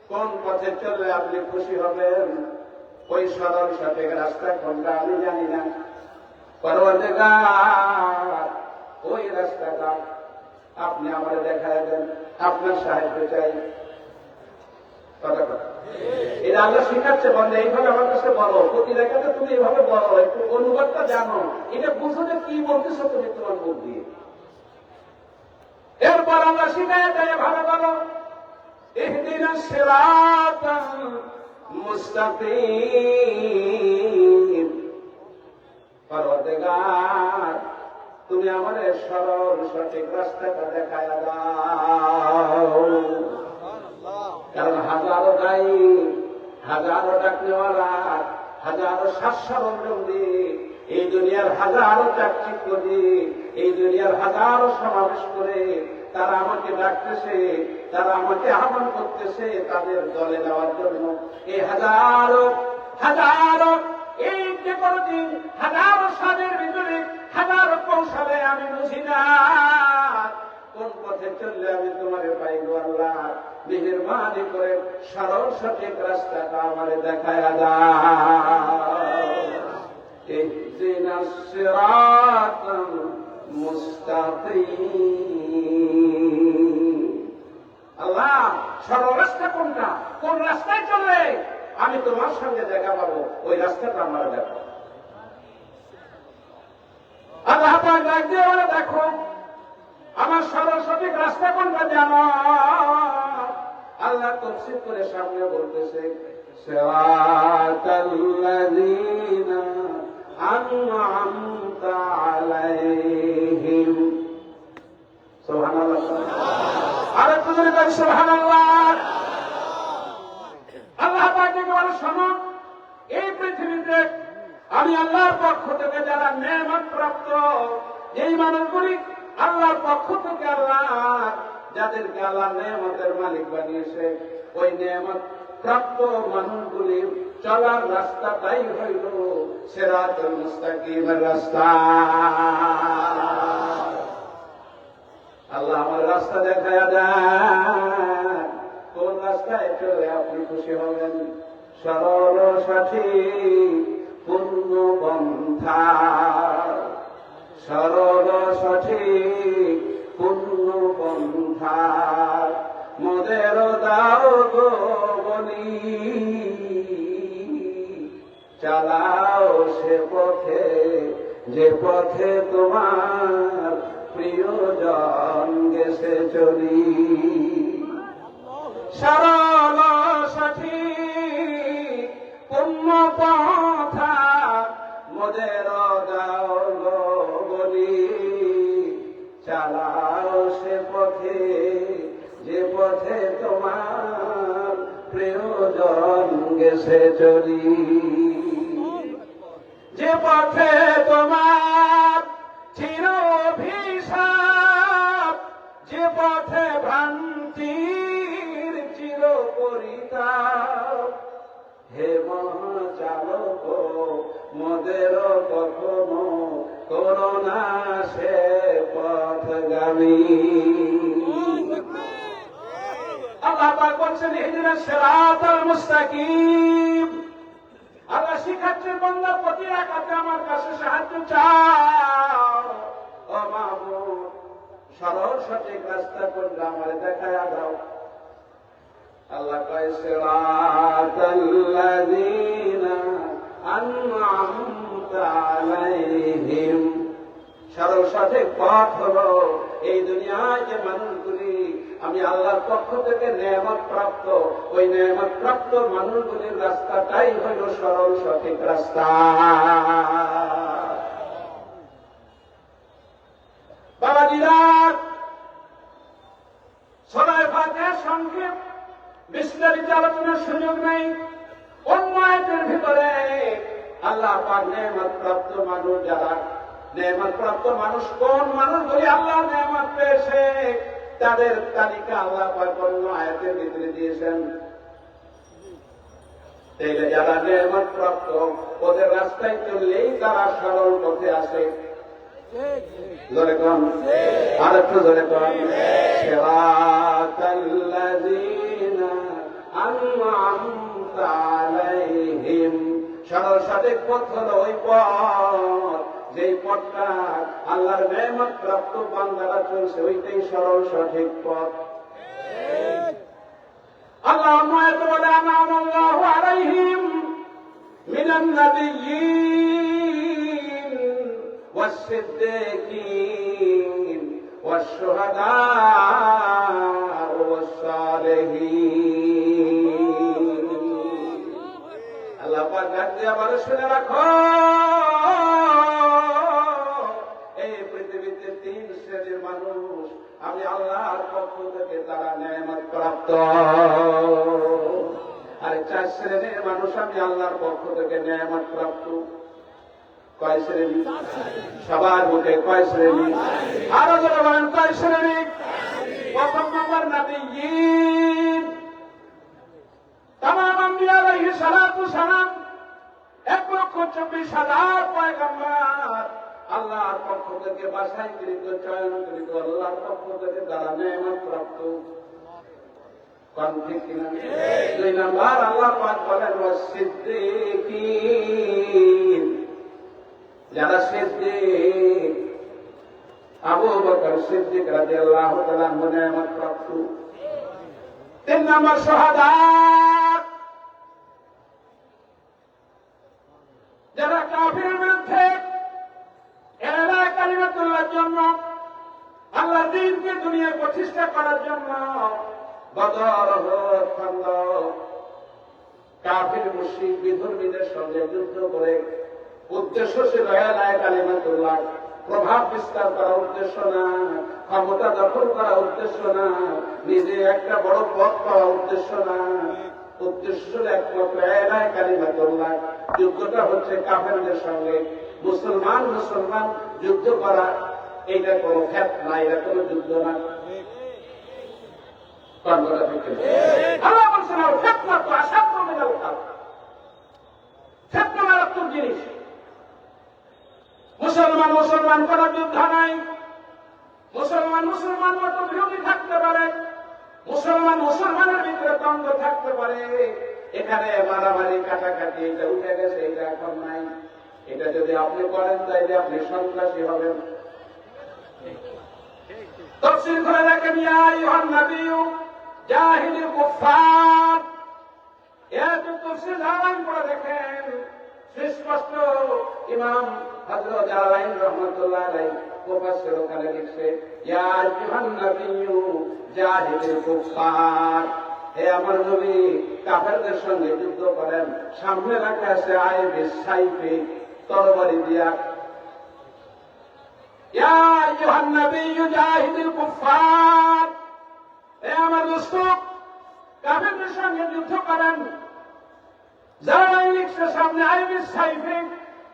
কোন পথে চললে আপনি খুশি হবেন, ওই সরল সঠিক রাস্তা কোনটা আমি জানি না। পরওয়ারদিগার, ওই রাস্তাটা আপনি আমার দেখায় দেন, আপনার সাহায্য চাই। কথা কথা এটা আল্লাহ শিখাচ্ছে, বন্ধু এইভাবে আমার কাছে বলো, প্রতি রেখাতে তুমি এইভাবে বলো, একটু অনুবাদটা জানো, এটা বুঝো যে কি বলতেছো তুমি তোমার মুখ দিয়ে। এরপর আমরা শিখায় দেয় ভালো বলো, ইহদিনাস সিরাতাল মুস্তাকিম। পরওয়ারদিগার, তুমি আমার সরল সঠিক রাস্তাটা দেখায় দাও। কারণ হাজারো গাই, হাজারো ডাকনেওয়ালা, হাজারো শ্বাসরঞ্জী, এই দুনিয়ার হাজারো চাকচিক্য দিয়ে, এই দুনিয়ার হাজারো সমাবেশ করে তারা আমাকে ডাকতেছে, তারা আমাকে আহ্বান করতেছে তাদের দলে নেওয়ার জন্য। এই হাজারো হাজারো, এই যে কোনো দিন হাজারো সালের ভিতরে হাজারো কৌশলে আমি বুঝি না কোন পথে চললে আমি তোমারে পাইব। আল্লাহ মেহেরবানি করে সরল সঠিক রাস্তাটা আমারে দেখায় দাও। ইহদিনাস সিরাতাল মুস্তাকিম। আল্লাহ সরল রাস্তা কোনটা, কোন রাস্তায় চললে আমি তোমার সঙ্গে দেখা পাবো, ওই রাস্তাটা আমার দেখো। আল্লাহ পাক ডাক দিয়ে বলে, দেখো আমার সরল সঠিক রাস্তা কোনটা জানো? আল্লাহ তফসির করে সামনে বলতেছে, সিরাতাল্লাযীনা আন'আমতা আলাইহিম। সুবহানাল্লাহ। আরে তুমি বলো সুবহানাল্লাহ। আল্লাহ পাক ডেকে বলে, শোনো, এই পৃথিবীতে আমি আল্লাহর পক্ষ থেকে যারা নেয়ামত প্রাপ্ত, এই মানুষগুলি আল্লাহর পক্ষ থেকে আল্লাহ যাদেরকে আল্লাহ নেয়ামতের মালিক বানিয়েছে, ওই নেয়ামত প্রাপ্ত মানুষগুলি চলার রাস্তাটাই হইল সিরাতুল মুস্তাকিমের রাস্তা। আল্লাহ আমার রাস্তা দেখায়া দেন, কোন রাস্তায় চলে আপনি খুশি হবেন। সরল সঠিক পূর্ণ পন্থা, সরল সঠিক পূর্ণ পন্থা মোদের দাও গো বলি, চালাও সে পথে যে পথে তোমার প্রিয়জন গেছে চলি। সরল সঠিক পূর্ণ পন্থা মোদের দাও গো বলি, চালাও সে পথে যে পথে তোমার প্রিয়জন গেছে চলি। যে পথে তোমার চির অভিশাপ, যে পথে ভ্রান্তির চির পরিতাপ, হে মহাচালক মোদের কখনো করোনা সে পথগামী। আল্লাহ পাক বলছেন, ইহদিনাস সিরাতাল মুস্তাকিম। আল্লাহ শিখাচ্ছেন, বান্দা প্রতি রাকাতে আমার কাছে সাহায্য চাও। ও মাবুদ, সরল সঠিক রাস্তা কোনটা আমারে দেখায়া দাও। আল্লাহ কয়, সিরাতাল্লাযীনা আন'আমতা আলাইহিম। সরল সঠিক পথ হলো এই দুনিয়ায় যে মানুষগুলি আমি আল্লাহর পক্ষ থেকে নেয়ামত প্রাপ্ত, ওই নেয়ামত প্রাপ্ত মানুষগুলির রাস্তাটাই হইল সরল সঠিক রাস্তা। বাবাজিরা, সূরা ফাতিহার সংক্ষেপ বিস্তারিত আলোচনার সুযোগ নেই। অন্য আয়াতের ভিতরে আল্লাহ পাক নেয়ামত প্রাপ্ত মানুষ যারা, নেয়ামত প্রাপ্ত মানুষ কোন মানুষগুলি আল্লাহ নেয়ামত পেয়েছে তাদের তালিকা আল্লাহ পাক অন্য আয়াতের ভিতরে দিয়েছেন। তাইলে যারা নেয়ামত প্রাপ্ত ওদের রাস্তায় চললেই তারা সরল পথে আসে। জোরে কোন, আর একটু জোরে কোন। সিরাতাল্লাযীনা আন'আমতা আলাইহিম। সরল সঠিক পথ হলো ওই পথ, যেই পথটা আল্লাহর নেয়ামত প্রাপ্ত বান্দারা চলছে, ওইটাই সরল সঠিক পথ। আল্লাহ মায়াতে বলে, আন'আমাল্লাহু আলাইহিম মিনান নাবিয়্যিন ওয়াস-সিদ্দীকিন ওয়াশ-শুহাদা ওয়াস-সালিহিন। আল্লাহ পাক ডাক দিয়ে বলে, শুনে রাখো, এই পৃথিবীতে প্রাপ্ত। আরে 4 শ্রেণীর মানুষ আমি আল্লাহর পক্ষ থেকে নিয়ামত প্রাপ্ত। কয় শ্রেণী? সবার মুখে কয় শ্রেণী? আরো যারা বলেন কয় শ্রেণী? প্রথম নম্বর নবিয়্যিন, তামাম আম্বিয়া আলাইহিস সালাতু সালাম, 1,24,000 পয়গম্বর আল্লাহর পক্ষ থেকে বাছাইকৃত, চয়নকৃত, আল্লাহর পক্ষ থেকে যারা নিয়ামত প্রাপ্ত। কোন ঠিক কিনা? 2 নম্বর আল্লাহ পাক বলেন ওয়াসিদ্দিকিন, যারা সিদ্দিক, আবু বকর সিদ্দিক রাদিয়াল্লাহু তাআলা আনহু নিয়ামত প্রাপ্ত। 3 নম্বর শুহাদা, যারা কাফিরের বিরুদ্ধে এলা কালিমাতুল্লাহর জন্য, আল্লাহর দ্বীনকে দুনিয়ায় প্রতিষ্ঠা করার জন্য বদর, উহুদ, খন্দক, কাফির মুশরিক বিধর্মীদের সঙ্গে যুদ্ধ করে উদ্দেশ্য ছিল এলা কালিমাতুল্লাহ প্রভাব বিস্তার করা উদ্দেশ্য না, ক্ষমতা দখল করা উদ্দেশ্য না, নিজে একটা বড় পদ পাওয়া উদ্দেশ্য না, উদ্দেশ্য ছিল একমাত্র এলা কালিমাতুল্লাহ। যুদ্ধটা হচ্ছে কাফেরদের সঙ্গে, মুসলমান যুদ্ধ করা, এইটা কোনো ক্ষেত না, এটা কোনো যুদ্ধ না। আল্লাহ বলছেন মারাত্মক জিনিস। মুসলমান করা যুদ্ধ নাই। মুসলমান মতো বিরোধী থাকতে পারে, মুসলমানের ভিতরে দ্বন্দ্ব থাকতে পারে, এখানে মারামারি কাটাকাটি এটা উঠে গেছে, এটা এখন নাই। এটা যদি আপনি করেন তাইলে আপনি সন্ত্রাসী হবেন। তাফসীর করে দেখেন, ইয়া আইয়ুহান নাবিয়্যু জাহিদিল কুফফার, এত তাফসীর ধারণ করে দেখেন, সুস্পষ্ট ইমাম হযরত জালালাইন রাহমাতুল্লাহ আলাইহি মুফাসসির ওখানে লিখছে, ইয়া আইয়ুহান নাবিয়্যু জাহিদিল কুফফার, হে আমার নবী কাফেরদের সঙ্গে যুদ্ধ করেন। সামনে রাখা আছে আইবিস সাইফে, তরবারি দিয়া। ইয়া আইয়ুহান নাবিয়্যু জাহিদিল কুফফার, হে আমার দোস্ত কাফেরদের সঙ্গে যুদ্ধ করেন। যারা লিখছে সামনে আইবিস সাইফে,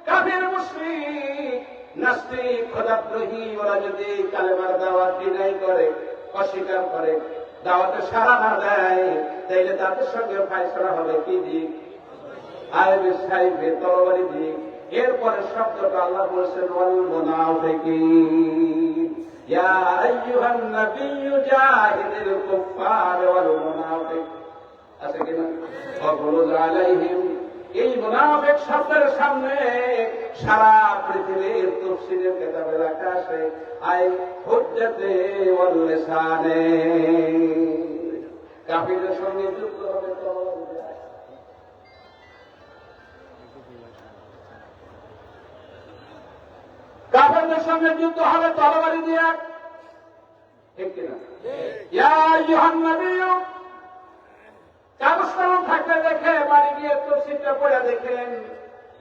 কাফের মুশরিক নাস্তিক খোদাদ্রোহী, ওরা যদি কালেমার দাওয়াত ডিনাই করে, অস্বীকার করে, দাওয়াতে সাড়া না দেয়, তাইলে তাদের সঙ্গে ফায়সালা হবে কি দিক? আইবিস সাইফে, তরবারি দিক। এরপরে শব্দটা আল্লাহ বলেছেন ওয়াল মুনাফিকিন, ইয়া আইয়ুহান নাবিয়্যু জাহিদিল কুফফার ওয়াল মুনাফিক। আছে কিনা? ওয়াগলুজ আলাইহিম, এই মুনাফিক শব্দের সামনে সারা পৃথিবীর তাফসীরের কিতাবে লেখা আছে আই হুজ্জাতে ওয়াল লিসানে, কাফিরদের সঙ্গে যুদ্ধ হবে। কাফেরদের সঙ্গে যুদ্ধ হবে তরবারি দিয়ে, ঠিক কিনা? ইয়া আইয়ুহান নাবিয়্যু, কাগজ কলম থাকলে দেখে বাড়ি গিয়ে তাফসীরটা পড়ে দেখেন,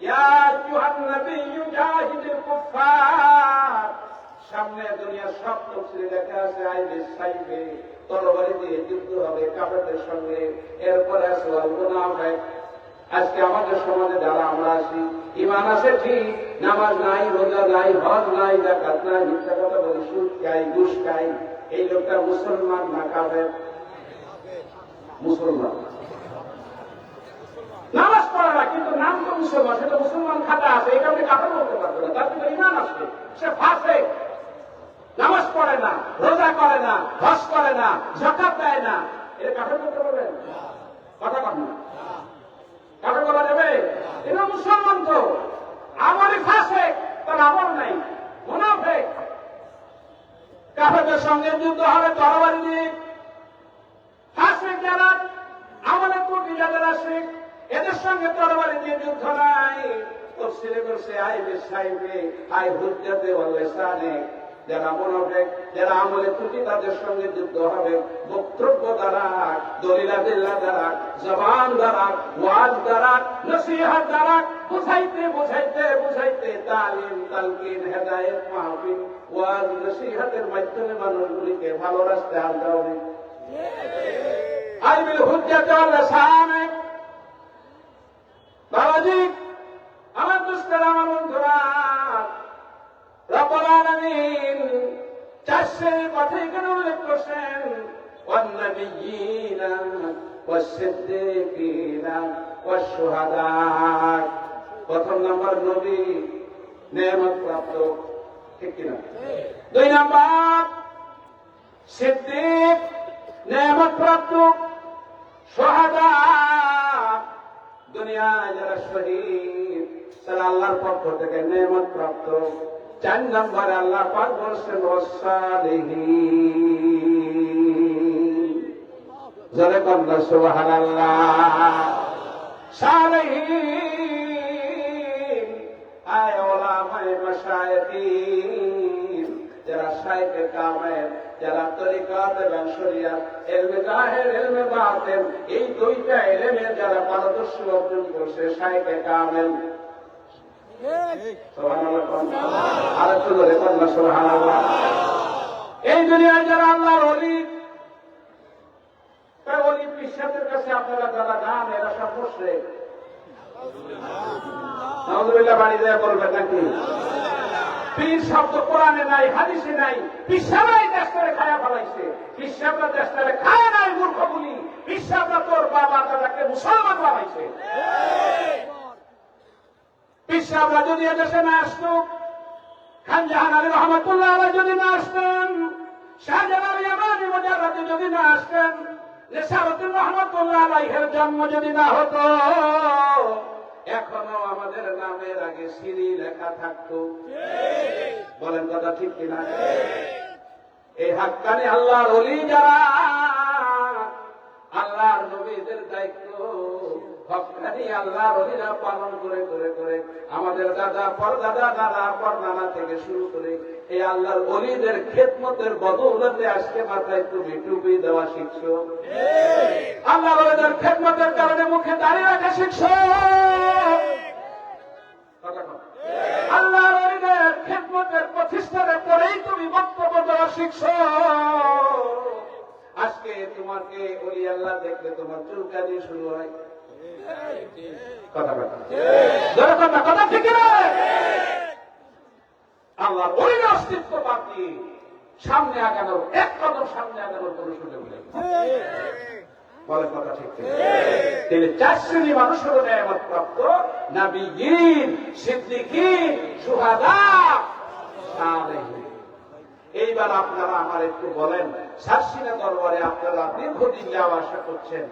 ইয়া আইয়ুহান নাবিয়্যু জাহিদিল কুফফার, সামনে দুনিয়ার সব তাফসীরে লেখা আছে আইবিস সাইফে, তরবারি দিয়ে যুদ্ধ হবে কাফেরদের সঙ্গে। এরপরে আছে ওয়াল মুনাফিক। আজকে আমাদের সমাজে যারা আমরা আছি, ঈমান আছে ঠিক, নামাজ নাই, রোজা নাই, হজ নাই, যাকাত নাই, মিথ্যা কথা বলি, সুদ খাই, ঘুষ খাই, এই লোকটা মুসলমান না কাফের? মুসলমান। নামাজ পড়ে না কিন্তু নাম তো মুসলমান, সেটা মুসলমান খাতা আছে, এটা আপনি কাফের বলতে পারবেন না, তার ভিতরে ঈমান আছে, সে ফাসিক। নামাজ পড়ে না, রোজা করে না, হজ করে না, যাকাত দেয় না, এটা কাফের বলতে পারবেন? কথা কন না, কাফের বলা যাবে? এটা মুসলমান তো, আমলই ফাসিক, তার আমল নাই, মুনাফিক। কাফেরদের সঙ্গে যুদ্ধ হবে তরবারি দিয়ে। ফাসিক যারা, আমলে ত্রুটি যাদের আছে, এদের সঙ্গে তরবারি দিয়ে যুদ্ধ নাই। তাফসীরে বলছে আইবিস সাইফে, আই হুজ্জাতে ওয়াল লিসানে, যারা মুনাফিক, যারা আমলে ত্রুটি, তাদের সঙ্গে যুদ্ধ হবে বক্তব্য দ্বারা, দলিলাদিল্লাহ দ্বারা, জবান দ্বারা, ওয়াজ দ্বারা, নসিহত দ্বারা, বুঝাইতে তালিম, তালকিন, হেদায়েত, মাহফিল, ওয়াজ, নসিহতের মাধ্যমে মানুষগুলিকে ভালো রাস্তায় আনতে হবে। আইবিল হুজ্জাত ওয়াল লিসানে। বাবাজি, আমার দুস্থরা, আমার বন্ধুরা, রব্বুল আলামিন 4 শ্রেণীর কথা এখানে উল্লেখ করছেন। ওয়ান্নাবিয়্যিনা ওয়াস-সিদ্দীকিনা ওয়াশ-শুহাদা। প্রথম নাম্বার নবী, নেয়ামত প্রাপ্ত, ঠিক কিনা? 2 নাম্বার সিদ্দিক, নেয়ামত প্রাপ্ত। শুহাদা, দুনিয়ায় যারা শহীদ তারা আল্লাহর পক্ষ থেকে নেয়ামত প্রাপ্ত। 4 নম্বরে আল্লাহ পাক বলছেন ওয়াস-সালিহিন। যারা বলেন সুবহানাল্লাহ। সালিহিন আয় ওলামায়ে মাশায়েখিন, যারা শায়েখে কামেল, যারা তরিকাত এবং শরিয়াত, ইলমে জাহির, ইলমে বাতিন, এই 2টা ইলমে যারা পারদর্শী অর্জন করছে, শায়েখে কামেল। সুবহানাল্লাহ। আর একটু জোরে বলুন সুবহানাল্লাহ। এই দুনিয়ায় যারা আল্লাহর ওলি, তাই ওলি পিসাদের কাছে আপনারা যারা যান, এরা সব মুশরিক। নাউযুবিল্লাহ, বাড়ি যায় বলবেন নাকি? পীর শব্দ কোরআনে নাই, হাদিসে নাই। পিসাবরাই দেশটারে খায়া ফেলাইছে। পিসাবরা দেশটারে খায় নাই মূর্খগুলি। পিসাবরা তোর বাবা দাদাকে মুসলমান বানাইছে। পিসাবরা যদি এদেশে না আসতো, খান জাহান আলী রহমতুল্লাহ আলাইহি যদি না আসতেন, শাহজালাল ইয়ামানি মুজাররদি যদি না আসতেন, রিসালাতুর রহমতুল্লাহ আলাইহির জন্ম যদি না হতো, এখনো আমাদের নামের আগে সিরি লেখা থাকতো। বলেন কথা ঠিক কিনা? এই হাক্কানি আল্লাহর ওলি যারা, আল্লাহর নবীদের দায়িত্ব হক্কানি আল্লাহর ওলিরা পালন করে করে করে আমাদের দাদা পরদাদা, দাদা পরনানা থেকে শুরু করে এই আল্লাহর ওলিদের খেদমতের বদৌলতে আজকে মাথায় তুমি টুপি দেওয়া শিখছো। আল্লাহর ওলিদের খেদমতের কারণে মুখে দাঁড়িয়ে রাখা শিখছো। আল্লাহর ওলিদের খেদমতের প্রতিষ্ঠানের পরেই তুমি বক্তব্য দেওয়া শিখছো। আজকে তোমাকে ওলি আল্লাহ দেখলে তোমার চুলকানি শুরু হয়। কথা কথা কথা ঠিক না? আল্লাহর ওলির অস্তিত্ব বাদ দিয়ে সামনে আগানোর, এক কদম সামনে আগানোর কোন সুযোগ নেই। বলে কথা ঠিক। তিনি 4 শ্রেণী মানুষ হল নেয়ামত প্রাপ্ত: নবিয়্যিন, সিদ্দিকিন, শুহাদা, সালেহিন। এইবার আপনারা আমার একটু বলেন, শাসিনা দরবারে আপনারা দীর্ঘদিন যাওয়া আসা করছেন,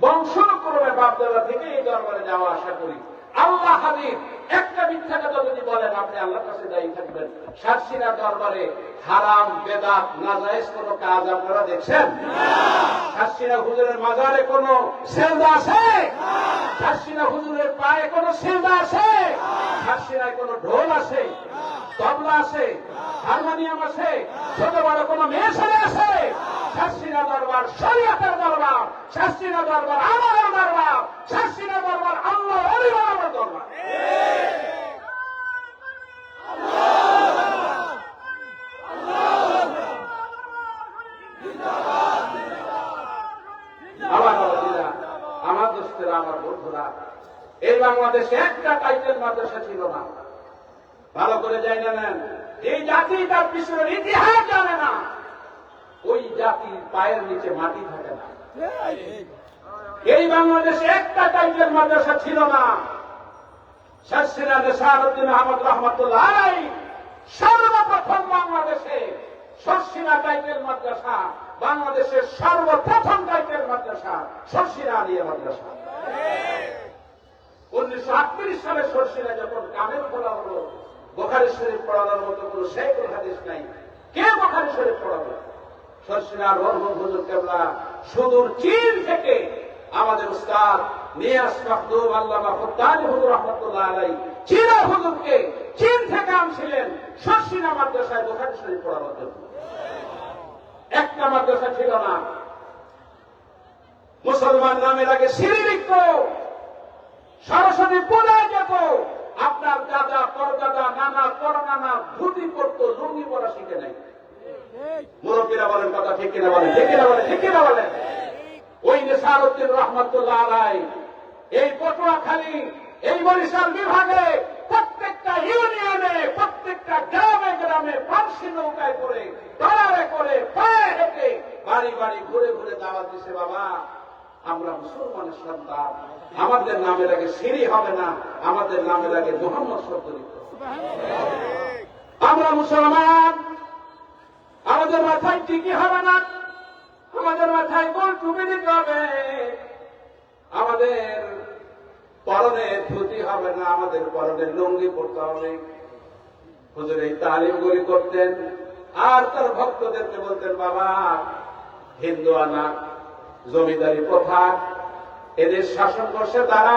বংশক্রমে বাপদাদা থেকে এই দরবারে যাওয়া আসা করি। আল্লাহ হাবিব একটা মিথ্যা কথা যদি বলেন, আপনি আল্লাহর কাছে দায়ী থাকবেন। শাসিনা দরবারে হারাম, বেদাত, নাজায়েজ কোন কাজ আপনারা দেখছেন? শাসিনা হুজুরের মাজারে কোন সেজদা আছে? শাসিনা হুজুরের পায়ে কোন সেজদা আছে? শাসিনায় কোন ঢোল আছে, তবলা আছে, হারমোনিয়াম আছে, ছোট বড় কোন মেয়ে ছেলে আছে? শাসিনা দরবার শরীয়তের দরবার, শাসিনা দরবার আমাদের দরবার, শাসিনা দরবার আল্লাহ ওলিদের দরবার। আমার দোস্তেরা, আমার বন্ধুরা, এই বাংলাদেশে একটা টাইটেল মাদ্রাসা ছিল না। ভালো করে জানেন নেন, এই জাতি তার পিছনের ইতিহাস জানে না। ওই জাতির পায়ের নিচে মাটি থাকে না। এই বাংলাদেশে একটা টাইটেল মাদ্রাসা ছিল না। শাসিনা নেসারউদ্দিন আহমদ রহমতুল্লাহ আলাইহি সর্বপ্রথম বাংলাদেশে শর্ষিনা টাইটেল মাদ্রাসা, বাংলাদেশের সর্বপ্রথম টাইটেল মাদ্রাসা শর্ষিনা আলিয়া মাদ্রাসা। 1938 সালে শর্ষিনা যখন কামেল খোলা হলো, বুখারী শরীফ পড়ানোর মতো কোন শাইখুল হাদিস নাই। কে বুখারী শরীফ পড়াবে? শর্ষিনার মরহুম হুজুর কেবলা সুদূর চীন থেকে আমাদের উস্তাদ নিয়াজ মাহদুম আল্লামা ফুরদানি হুজুর রহমাতুল্লাহ আলাইহি চীনা হুজুরকে চীন থেকে আনছিলেন শর্ষিনা মাদ্রাসায় বুখারী শরীফ পড়ানোর জন্য। একটা মাদ্রাসা ছিল না। মুসলমান নামের আগে সিঁড়ি লিখত, সরস্বতী পূজায় যেত। আপনার দাদা, পরদাদা, নানা, পরনানা ধুতি পড়তো, লুঙ্গি পরা শিখে নাই। মুরব্বীরা বলেন কথা ঠিক কিনা বলেন, ঠিক কিনা বলেন, ঠিক কিনা বলেন। নেসারউদ্দিন রহমতুল্লাহ আলাইহি এই পটুয়াখালী, এই বরিশাল বিভাগে প্রত্যেকটা ইউনিয়নে, প্রত্যেকটা গ্রামে গ্রামে ফাঁসি নৌকায় করে, ট্রলারে করে, পায়ে হেঁটে বাড়ি বাড়ি ঘুরে ঘুরে দাওয়াত দিছে, বাবা আমরা মুসলমানের সন্তান, আমাদের নামে লাগে সিঁড়ি হবে না, আমাদের নামে লাগে মুহাম্মদ শব্দ দিতে হবে। আমরা মুসলমান, আমাদের মাথায় টিকি হবে না, আমাদের মাথায় গোল টুপি দিতে হবে, আমাদের পরনে ধুতি হবে না, আমাদের পরনে লুঙ্গি পড়তে হবে। হুজুর এই তালিমগুলি করতেন আর তার ভক্তদেরকে বলতেন, বাবা হিন্দু আনা, জমিদারি প্রথা, এদের শাসন করছে তারা,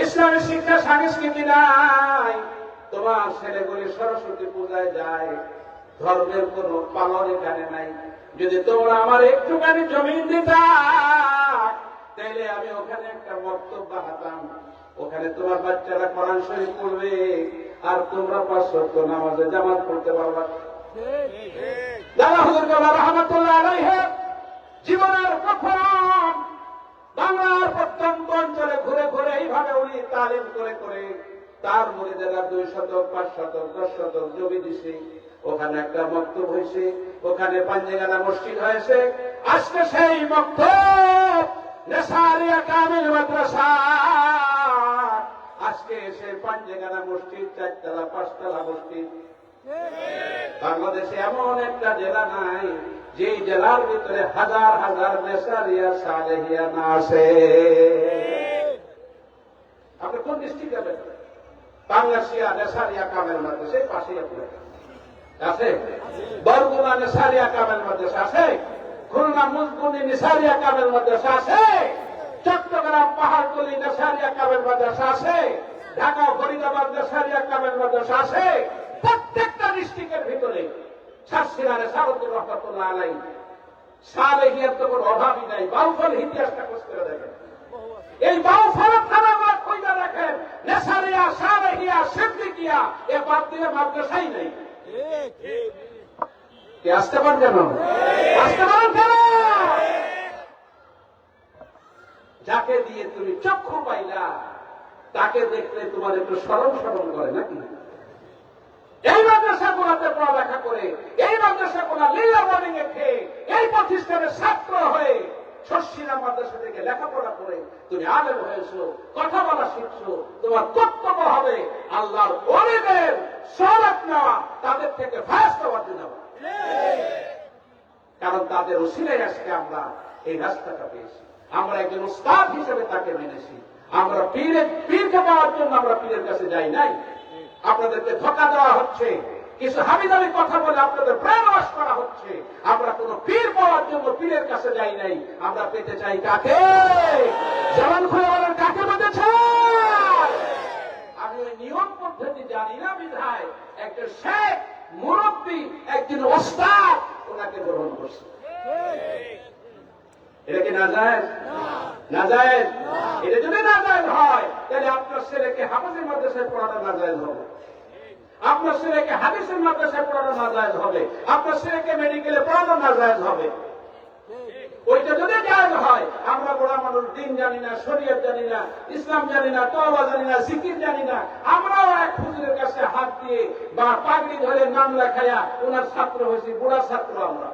ইসলামী শিক্ষা সংস্কৃতি নাই, তোমার ছেলেগুলি সরস্বতী পূজায় যায়, ধর্মের কোন পালন এখানে নাই, যদি তোমরা আমার একটুখানি জমিন দিতা তাইলে আমি ওখানে একটা বক্তব্য বানাতাম, ওখানে তোমার বাচ্চারা কোরআন শরীফ পড়বে আর তোমরা 5 ওয়াক্ত নামাজে জামাত পড়তে পারবা। দাদা হুজুর কাবা রহমতুল্লাহ আলাইহি জীবনের প্রথম বাংলার প্রত্যন্ত অঞ্চলে ঘুরে ঘুরে এইভাবে উনি তালিম করে করে তার মুরিদেরা 2 শতক, 5 শতক, 10 শতক জমি দিছে, ওখানে একটা মক্তব হয়েছে, ওখানে পাঞ্জেগানা মসজিদ হয়েছে। আজকে সেই মক্তব নেসারিয়া কামিল মাদ্রাসা, আজকে সেই পাঞ্জেগানা মসজিদ 4 তলা 5 তলা মসজিদ। বাংলাদেশে এমন একটা জেলা নাই যে জেলার ভিতরে হাজার হাজার নেসারিয়া সালেহিয়া না আছে। আপনি কোন ডিস্ট্রিক্ট যাবেন? বাংলাদেশিয়া নেসারিয়া কামিল মাদ্রাসা পাশেই আপনার আছে, বরগুনা নেসারিয়া কামিল মাদ্রাসা আছে, খুলনা মুজগুনি নেসারিয়া কামিল মাদ্রাসা আছে, চট্টগ্রাম পাহাড়তলী নেসারিয়া কামিল মাদ্রাসা আছে, ঢাকা ফরিদাবাদ নেসারিয়া কামিল মাদ্রাসা আছে। প্রত্যেকটা ডিস্ট্রিক্টের ভিতরে শাসিরা নেসারউদ্দিন রহমতুল্লাহ আলাইহি সালেহিয়ার তো কোনো অভাবই নাই। বাউফল ইতিহাসটা খোঁজ করে দেখেন, এই বাউফল থানা খুঁজে দেখেন, নেসারিয়া সালেহিয়া সিদ্দিকিয়া এ বাদ দিয়ে মাদ্রাসাই নেই। আসতে পারেন কেন? আসতে পারেন কেন? যাকে দিয়ে তুমি চক্ষু পাইলা তাকে দেখলে তোমার একটু স্মরণ স্মরণ করে নাকি? এই মাদ্রাসাগুলোতে পড়ালেখা করে, এই মাদ্রাসাগুলো লিলা বোর্ডিং এ খেয়ে, এই প্রতিষ্ঠানের ছাত্র হয়ে শশীরা মাদ্রাসা থেকে লেখাপড়া করে তুমি আলেম হয়েছো, কথা বলা শিখছো, তোমার কর্তব্য হবে আল্লাহর ওলিদের সওয়াব নেওয়া, তাদের থেকে ফায়সাওয়াজ নেওয়া, কারণ তাদের ওসিলায় আজকে আমরা এই রাস্তাটা পেয়েছি। আমরা একজন উস্তাদ হিসেবে তাকে মেনেছি। আমরা পীরকে পাওয়ার জন্য আমরা পীরের কাছে যাই নাই। আপনাদেরকে ধোঁকা দেওয়া হচ্ছে, কিছু হাবিজাবি কথা বলে আপনাদের ব্রেন ওয়াশ করা হচ্ছে। আমরা কোন পীর পাওয়ার জন্য পীরের কাছে যাই নাই, আমরা পেতে চাই কাকে? জবান খুলে বলেন, কাকে পেতে চাই? আমি ওই নিয়ম পদ্ধতি জানি না বিধায় একজন শেখ মুরব্বী, একজন ওস্তাদ ওনাকে গ্রহণ করছে। এটা কি নাজায়েজ? নাজায়েজ। এটা যদি নাজায়েজ হয় তাহলে আপনার ছেলেকে হাফেজের মাদ্রাসায় পড়ানো নাজায়েজ হবে, আপনার ছেলেকে হাদিসের মাদ্রাসায় পড়ানো নাজায়েজ হবে, আপনার ছেলেকে মেডিকেলে পড়ানো নাজায়েজ হবে। ওইটা যদি জায়েজ হয়, আমরা বড় মানুষ দিন জানি না, শরীয়ত জানি না, ইসলাম জানি না, তওবা জানি না, জিকির জানি না, আমরাও এক হুজুরের কাছে হাত দিয়ে বা পাগড়ি ধরে নাম লেখায়া ওনার ছাত্র হয়েছি, বুড়া ছাত্র আমরা।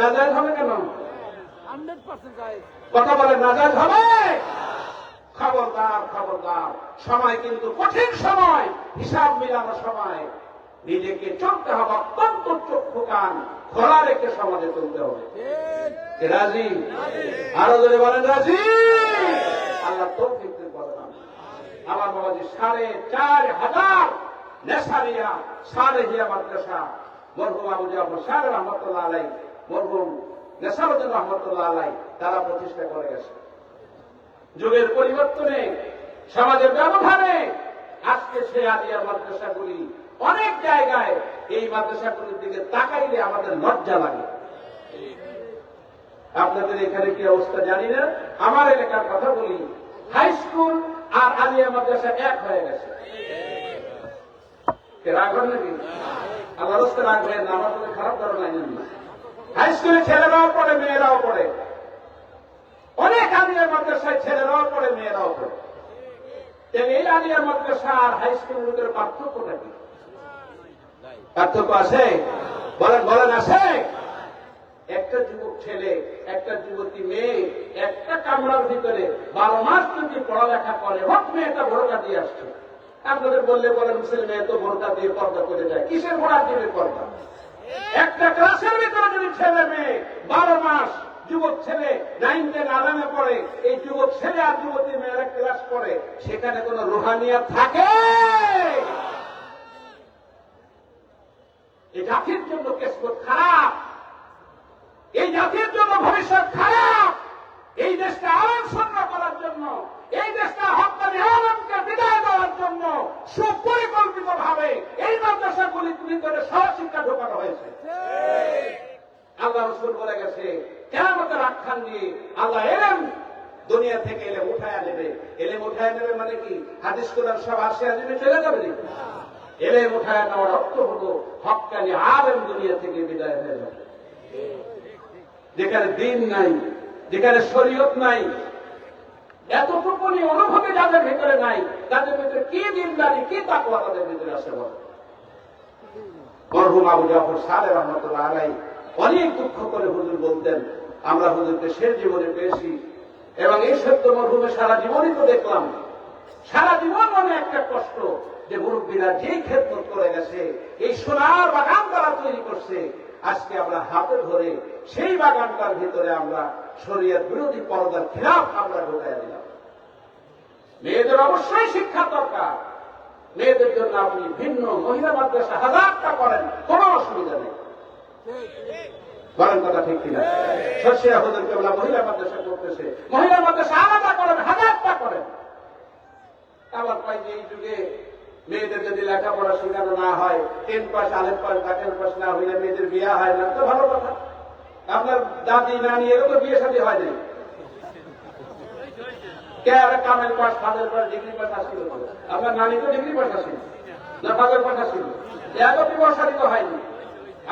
নাজায়েজ হবে কেন? কথা বলে নাজায়েজ হবে? খবরদার, খবরদার। সময় কিন্তু কঠিন সময়, হিসাব মিলানো সময়। নিজেকে চলতে হবে অত্যন্ত চক্ষু কান খোলা রেখে সমাজে চলতে হবে। রাজি? আরো জোরে বলেন রাজি? আল্লাহ তৌফিক দিন বলেন। আমার বাবাজি 4,500 নেসারিয়া সালেহিয়া মাদ্রাসা মরহুম আবু জাফর সাহেব রহমতুল্লাহ আলাইহি, মরহুম নেসারউদ্দিন রহমতুল্লাহ আলাইহি তারা প্রতিষ্ঠা করে গেছে। যুগের পরিবর্তনে, সমাজের ব্যবধানে আজকে সেই আলিয়া মাদ্রাসাগুলি অনেক জায়গায়, এই মাদ্রাসাগুলির দিকে তাকাইলে আমাদের লজ্জা লাগে। আপনাদের এখানে কি অবস্থা জানি না, আমার এলাকার কথা বলি, হাই স্কুল আর আলিয়া মাদ্রাসা এক হয়ে গেছে। রাখবেন নাকি? আল্লাহ রাস্তা রাখবেন না, আমার খারাপ ধারণা নেন না। হাই স্কুলে ছেলেরাও পড়ে, মেয়েরাও পড়ে। অনেক আলিয়া মাদ্রাসায় ছেলেরাও পড়ে, মেয়েরাও পড়ে। এই আলিয়া মাদ্রাসা আর হাই স্কুলের ভিতরে পার্থক্যটা কি? পার্থক্য আছে? বলেন বলেন, আছে? একটা যুবক ছেলে, একটা যুবতী মেয়ে একটা কামরার ভিতরে 12 মাস যদি পড়ালেখা করে, হোক মেয়েটা বোরকা দিয়ে আসছে। আপনাদের বললে বলেন মুসলিম মেয়ে তো বোরকা দিয়ে পর্দা করে যায়, কিসের বোরকা দিয়ে পর্দা? একটা ক্লাসের ভিতরে যদি ছেলে মেয়ে 12 মাস, যুবক ছেলে 9, 10, 11 পড়ে, এই যুবক ছেলে আর যুবতী মেয়েরা ক্লাস করে, সেখানে কোন রুহানিয়াত থাকে? এই জাতির জন্য কিসমত খারাপ, এই জাতির জন্য ভবিষ্যৎ খারাপ। এই দেশটা আলেম শূন্য করার জন্য, এই দেশটা হক্কানি আলেমকে বিদায় দেওয়ার জন্য সুপরিকল্পিত ভাবে এই মাদ্রাসাগুলির ভিতরে সহশিক্ষা ঢোকানো হয়েছে। আল্লাহ রাসূল বলে গেছে, কিয়ামতের আখ্যান দিয়ে আল্লাহ এলেম দুনিয়া থেকে এলেম উঠায় নেবে। এলেম উঠায় নেবে মানে কি? হাদিস কোরআন সব আসে আজমে চলে যাবে নাকি? এলেম উঠায় নেওয়ার অর্থ হলো হক্কানি আলেম দুনিয়া থেকে বিদায় হয়ে যাবে। যেখানে দিন নাই, যেখানে শরীয়ত নাই, এতটুকুনি অনুভূতি যাদের ভিতরে নাই, তাদের ভিতরে কি দিনদারি, কি তাকওয়া তাদের ভিতরে আছে? বলে মরহুম আবু জাফর সালেহ রহমাতুল্লাহ আলাইহি অনেক দুঃখ করে হুজুর বলতেন, আমরা হুজুরকে শেষ জীবনে পেয়েছি এবং এই সত্য মরহুমে সারা জীবনই তো দেখলাম, সারা জীবন মনে একটা কষ্ট যে মুরব্বীরা যেই খেদমত করে গেছে, এই সোনার বাগান তারা তৈরি করছে, আজকে আমরা হাতে ধরে সেই বাগানটার ভিতরে আমরা শরীয়ত বিরোধী পর্দার খেলাফ আমরা ঢোকাইয়া দিলাম। মেয়েদের অবশ্যই শিক্ষা দরকার, মেয়েদের জন্য আপনি ভিন্ন মহিলা মাদ্রাসা 1000টা করেন, কোনো অসুবিধা নেই। বলেন কথা ঠিক কিনা? শর্ষিয়া হুজুর কেবলা মহিলা মাদ্রাসা করতেছে, মহিলা মাদ্রাসা আলাদা করেন, 1000টা করেন। আবার পাই যে এই যুগে মেয়েদের যদি লেখাপড়া শেখানো না হয়, 10 পাস, আলেম পাস, বাকের পাস না হইলে মেয়েদের বিয়ে হয় না, তো ভালো কথা। আপনার দাদি নানি এরও তো বিয়ে শাদী হয় নাই। কে আর কামেল পাস, ফাজেল পাস, ডিগ্রি পাস আসছিল? আপনার নানি তো ডিগ্রি পাস আসছিল না, ফাজেল পাস আসছিল, এত বিবাহ শাদী তো হয়নি।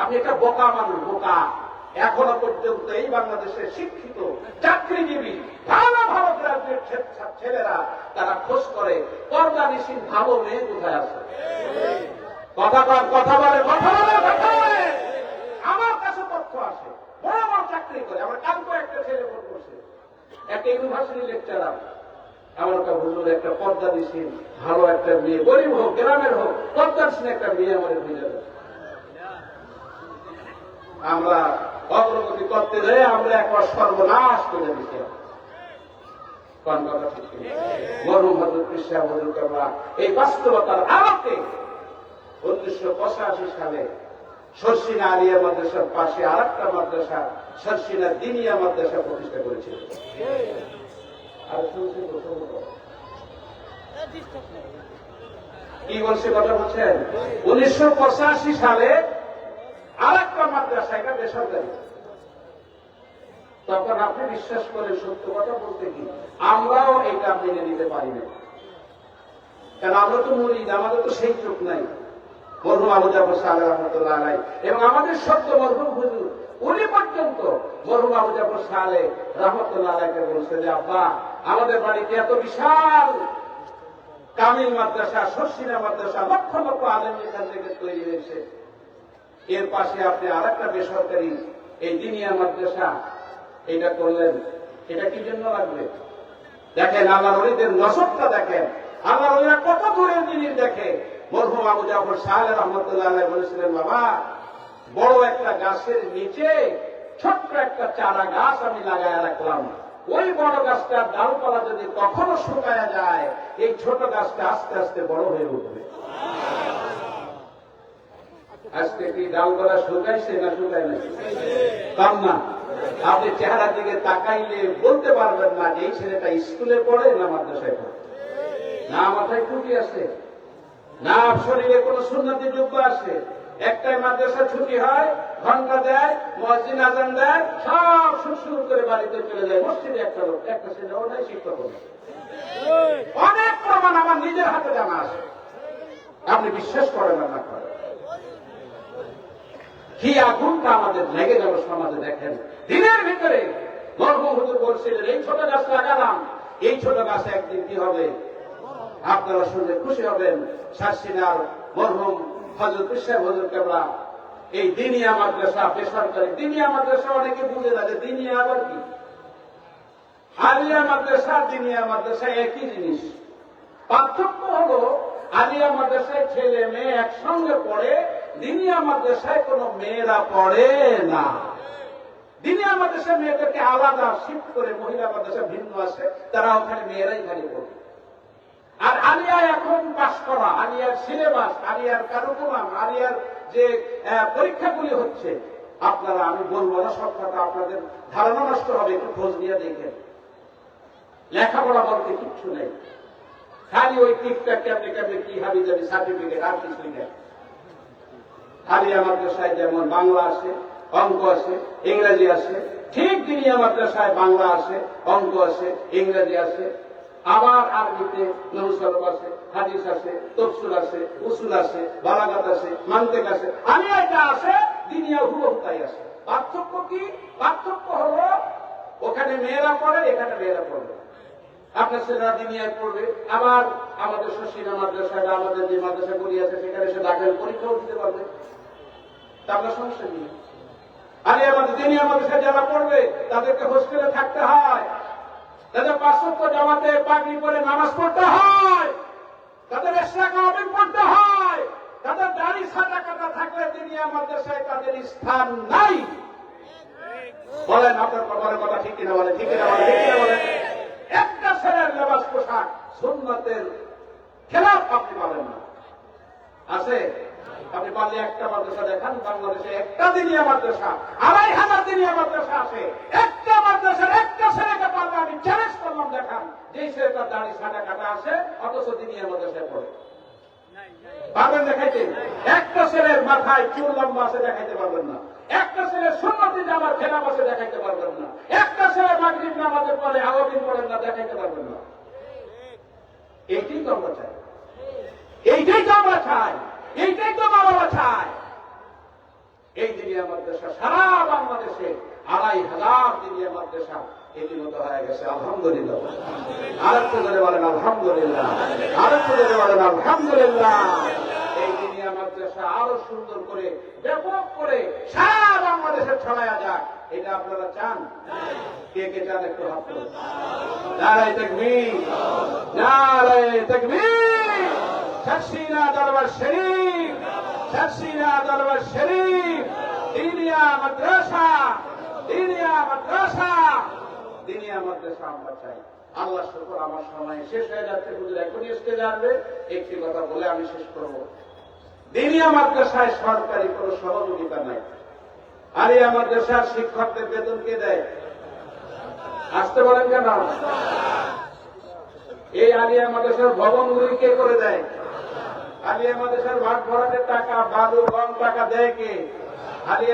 আপনি একটা বোকা মানুষ, বোকা। এখনো পর্যন্ত এই বাংলাদেশের শিক্ষিত চাকরিজীবী ভালো ভালো গ্রাজুয়েট ছেলেরা তারা খোঁজ করে পর্দানিসীন ভালো মেয়ে কোথায় আছে। কথা বলে, কথা বলে, কথা বলে। আমার কাছে তথ্য আসে, বড় বড় চাকরি করে। আমার কালকে একটা ছেলে ফোন করছে, একটা ইউনিভার্সিটি লেকচারার, আমার একটা হুজুর একটা পর্দানিসীন ভালো একটা মেয়ে, গরিব হোক গ্রামের হোক, পর্দানিসীন একটা মেয়ে আমাদের বুঝে দেয়। আমরা অগ্রগতি করতে যাই, আমরা একবার সর্বনাশ করে দিতে। মরহুম হযরত পীর সাহেব হুজুর কেবলা এই বাস্তবতার আলোকে 1985 সালে শর্ষিনা আলিয়া মাদ্রাসার পাশে আরেকটা মাদ্রাসা, শর্ষিনা দিনিয়া মাদ্রাসা প্রতিষ্ঠা করেছিল। কি বলছে কথা বলছেন? 1985 সালে আরেকটা মাদ্রাসা, এটা বেসরকারি। তখন আপনি বিশ্বাস করে সত্য কথা বলতে কি আমরাও এটা মেনে নিতে পারি না, কারণ আমরা তো মুরিদ, আমাদের তো সেই চোখ নাই। মরহুম আবু জাফর সালেহ রহমাতুল্লাহ আলাইহি এবং আমাদের সত্য মরহুম হুজুর, উনি পর্যন্ত মরহুম আবু জাফর সালেহ রহমাতুল্লাহ আলাইহিকে বলছে যে আব্বা, আমাদের বাড়িতে এত বিশাল কামিল মাদ্রাসা, শর্ষিনা মাদ্রাসা, লক্ষ লক্ষ আলেম এখান থেকে তৈরি হয়েছে, এর পাশে আপনি আর একটা বেসরকারি এই দিনিয়া মাদ্রাসা এটা করলেন, এটা কি জন্য লাগবে? দেখেন আল্লাহর ওলিদের নসবটা দেখেন, আল্লাহর ওলিরা কত দূরের জিনিস দেখে। মরহুম আবু জাফর সালেহ রহমাতুল্লাহ আলাইহি বলেছিলেন, বাবা, বড় একটা গাছের নিচে ছোট্ট একটা চারা গাছ আমি লাগায় রাখলাম, ওই বড় গাছটার ডালপালা যদি কখনো শুকায়া যায়, এই ছোট গাছটা আস্তে আস্তে বড় হয়ে উঠবে। আজকে কি ডালপালা শুকাইছে না শুকায় না? কম না। আপনি চেহারার দিকে তাকাইলে বলতে পারবেন না যে এই ছেলেটা স্কুলে পড়ে না মাদ্রাসায় পড়ে, না মাথায় টুপি আছে, না শরীরে কোন সুন্নতি যোগ্য আছে। একটাই মাদ্রাসা ছুটি হয়, ঘন্টা দেয়, মুয়াজ্জিন আযান দেয়, সব সুর করে বাড়িতে চলে যায়। মসজিদে একটা লোক, একটা ছেলে ওটাই শিক্ষক হবে। অনেক প্রমাণ আমার নিজের হাতে জানা আছে, আপনি বিশ্বাস করেন না করেন। কি আগুনটা আমাদের লেগে গেল সমাজে। দেখেন দিনের ভিতরে মরহুম হুজুর বলছিলেন এই ছোট গাছ লাগালাম, এই ছোট গাছে একদিন কি হবে আপনারা শুনলে খুশি হবেন। শাসিনার মরহুম হযরত সাহেব হুজুর কেবলা এই দিনিয়া মাদ্রাসা, বেসরকারি দিনিয়া মাদ্রাসা অনেকে বুঝে না যে দিনিয়া আবার কি। আলিয়া মাদ্রাসা দিনিয়া মাদ্রাসা একই জিনিস। পার্থক্য হলো আলিয়া মাদ্রাসায় ছেলে মেয়ে একসঙ্গে পড়ে, দিনিয়া মাদ্রাসায় কোনো মেয়েরা পড়ে না। দিনিয়া মাদ্রাসায় মেয়েদেরকে আলাদা শিফট করে, মহিলা মাদ্রাসা ভিন্ন আছে, তারা ওখানে মেয়েরাই খালি পড়ে। আর আলিয়া এখন পাশ করা, আলিয়ার সিলেবাস, আলিয়ার কারিকুলাম, আলিয়ার যে পরীক্ষাগুলি হচ্ছে, আপনারা, আমি বলবো না সব কথা, আপনাদের ধারণা নষ্ট হবে, একটু খোঁজ নিয়ে দেখেন। লেখাপড়া বলতে কিচ্ছু নেই, খালি ওই টিকটা কেমনে কেমনে কি হাবি যাবি সার্টিফিকেট, আর কিছুই নেই। আলিয়া মাদ্রাসায় যেমন বাংলা আছে, অঙ্ক আছে, ইংরেজি আছে, ঠিক দিনিয়া মাদ্রাসায় বাংলা আছে, অঙ্ক আছে, ইংরেজি আছে, আবার আরবিতে নৌসরফ আছে, হাদিস আছে, তফসিল আছে, উসুল আছে, বালাগাত আছে, মান্তিক আছে, আলিয়াটা আছে, দিনিয়া হুবহু তাই আছে। পার্থক্য কি? পার্থক্য হলো ওখানে মেয়েরা পড়ে, এখানে মেয়েরা পড়বে। আপনার ছেলেরা দিনিয়ায় পড়বে, আবার আমাদের শশীনা মাদ্রাসায়, আমাদের যে মাদ্রাসাগুলি আছে সেখানে সে দাখিল পরীক্ষাও দিতে পারবে, তা আপনার সমস্যা নেই। আলিয়া মাদ্রাসা, দিনিয়া মাদ্রাসায় যারা পড়বে তাদেরকে হোস্টেলে থাকতে হয়, তাদের ৫ ওয়াক্ত জামাতে পাগড়ি পরে নামাজ পড়তে হয়, তাদের ইশরা কাওয়ামিন পড়তে হয়, তাদের দাড়ি সাদা কাটা থাকলে দিনিয়া মাদ্রাসায় তাদের স্থান নাই। বলেন আপনার বড় কথা ঠিক কিনা বলেন, ঠিক কিনা বলেন, ঠিক কিনা বলেন। একটা ছেলের লেবাস পোশাক সুন্নাতের খেলাফ আপনি পাবেন না। আছে? আপনি পারলে একটা মাদ্রাসা দেখান, বাংলাদেশে একটা দিনিয়া মাদ্রাসা, ২৫০০ দিনিয়া মাদ্রাসা আছে, একটা মাদ্রাসার একটা ছেলেকে পারলে আমি চ্যালেঞ্জ করলাম দেখান, যেই ছেলেটার দাড়ি সাদা কাটা আছে অথচ দিনিয়া মাদ্রাসায় পড়ে। পারবেন দেখাইতে? একটা ছেলের মাথায় চুল লম্বা আছে দেখাইতে পারবেন না, একটা ছেলের সুন্নতি জামার খেলাফ আছে দেখাইতে পারবেন না, একটা ছেলে মাগরিব নামাজের পরে আওয়াবিন পড়েন না দেখাইতে পারবেন না। এইটাই তো আমরা চাই, এইটাই তো আমরা চাই, এইটাই তো বাবা চায়। এই দিনিয়া মাদ্রাসা সারা বাংলাদেশে ২৫০০ দিনিয়া মাদ্রাসা ইতিমধ্যে হয়ে গেছে, আলহামদুলিল্লাহ। আরেকটু ধরে বলেন আলহামদুলিল্লাহ, আরেকটু ধরে বলেন আলহামদুলিল্লাহ। এই দিনিয়া মাদ্রাসা আরো সুন্দর করে, ব্যাপক করে সারা বাংলাদেশে ছড়ায়া যাক, এটা আপনারা চান? কে কে চান একটু হাত তুলুন। নারায়ে তাকবীর, নারায়ে তাকবীর। শাসিনা দরবার শরীফ, শাসিনা দরবার শরীফ, দিনিয়া মাদ্রাসা, দিনিয়া মাদ্রাসা, দিনিয়া মাদ্রাসা আমরা চাই। আল্লাহ শুকর, আমার সময় শেষ হয়ে যাচ্ছে, হুজুর এখনই স্টেজে আসবে, একটি কথা বলে আমি শেষ করব। দিনিয়া মাদ্রাসায় সরকারি কোন সহযোগিতা নাই। আলিয়া মাদ্রাসার শিক্ষকদের বেতন কে দেয়? আসতে বলেন কেন? এই আলিয়া মাদ্রাসার ভবনগুলি কে করে দেয়? আলিয়া মাদ্রাসার ভাট ভরাটের টাকা, বালু, গম টাকা দেয় কে? আলিয়া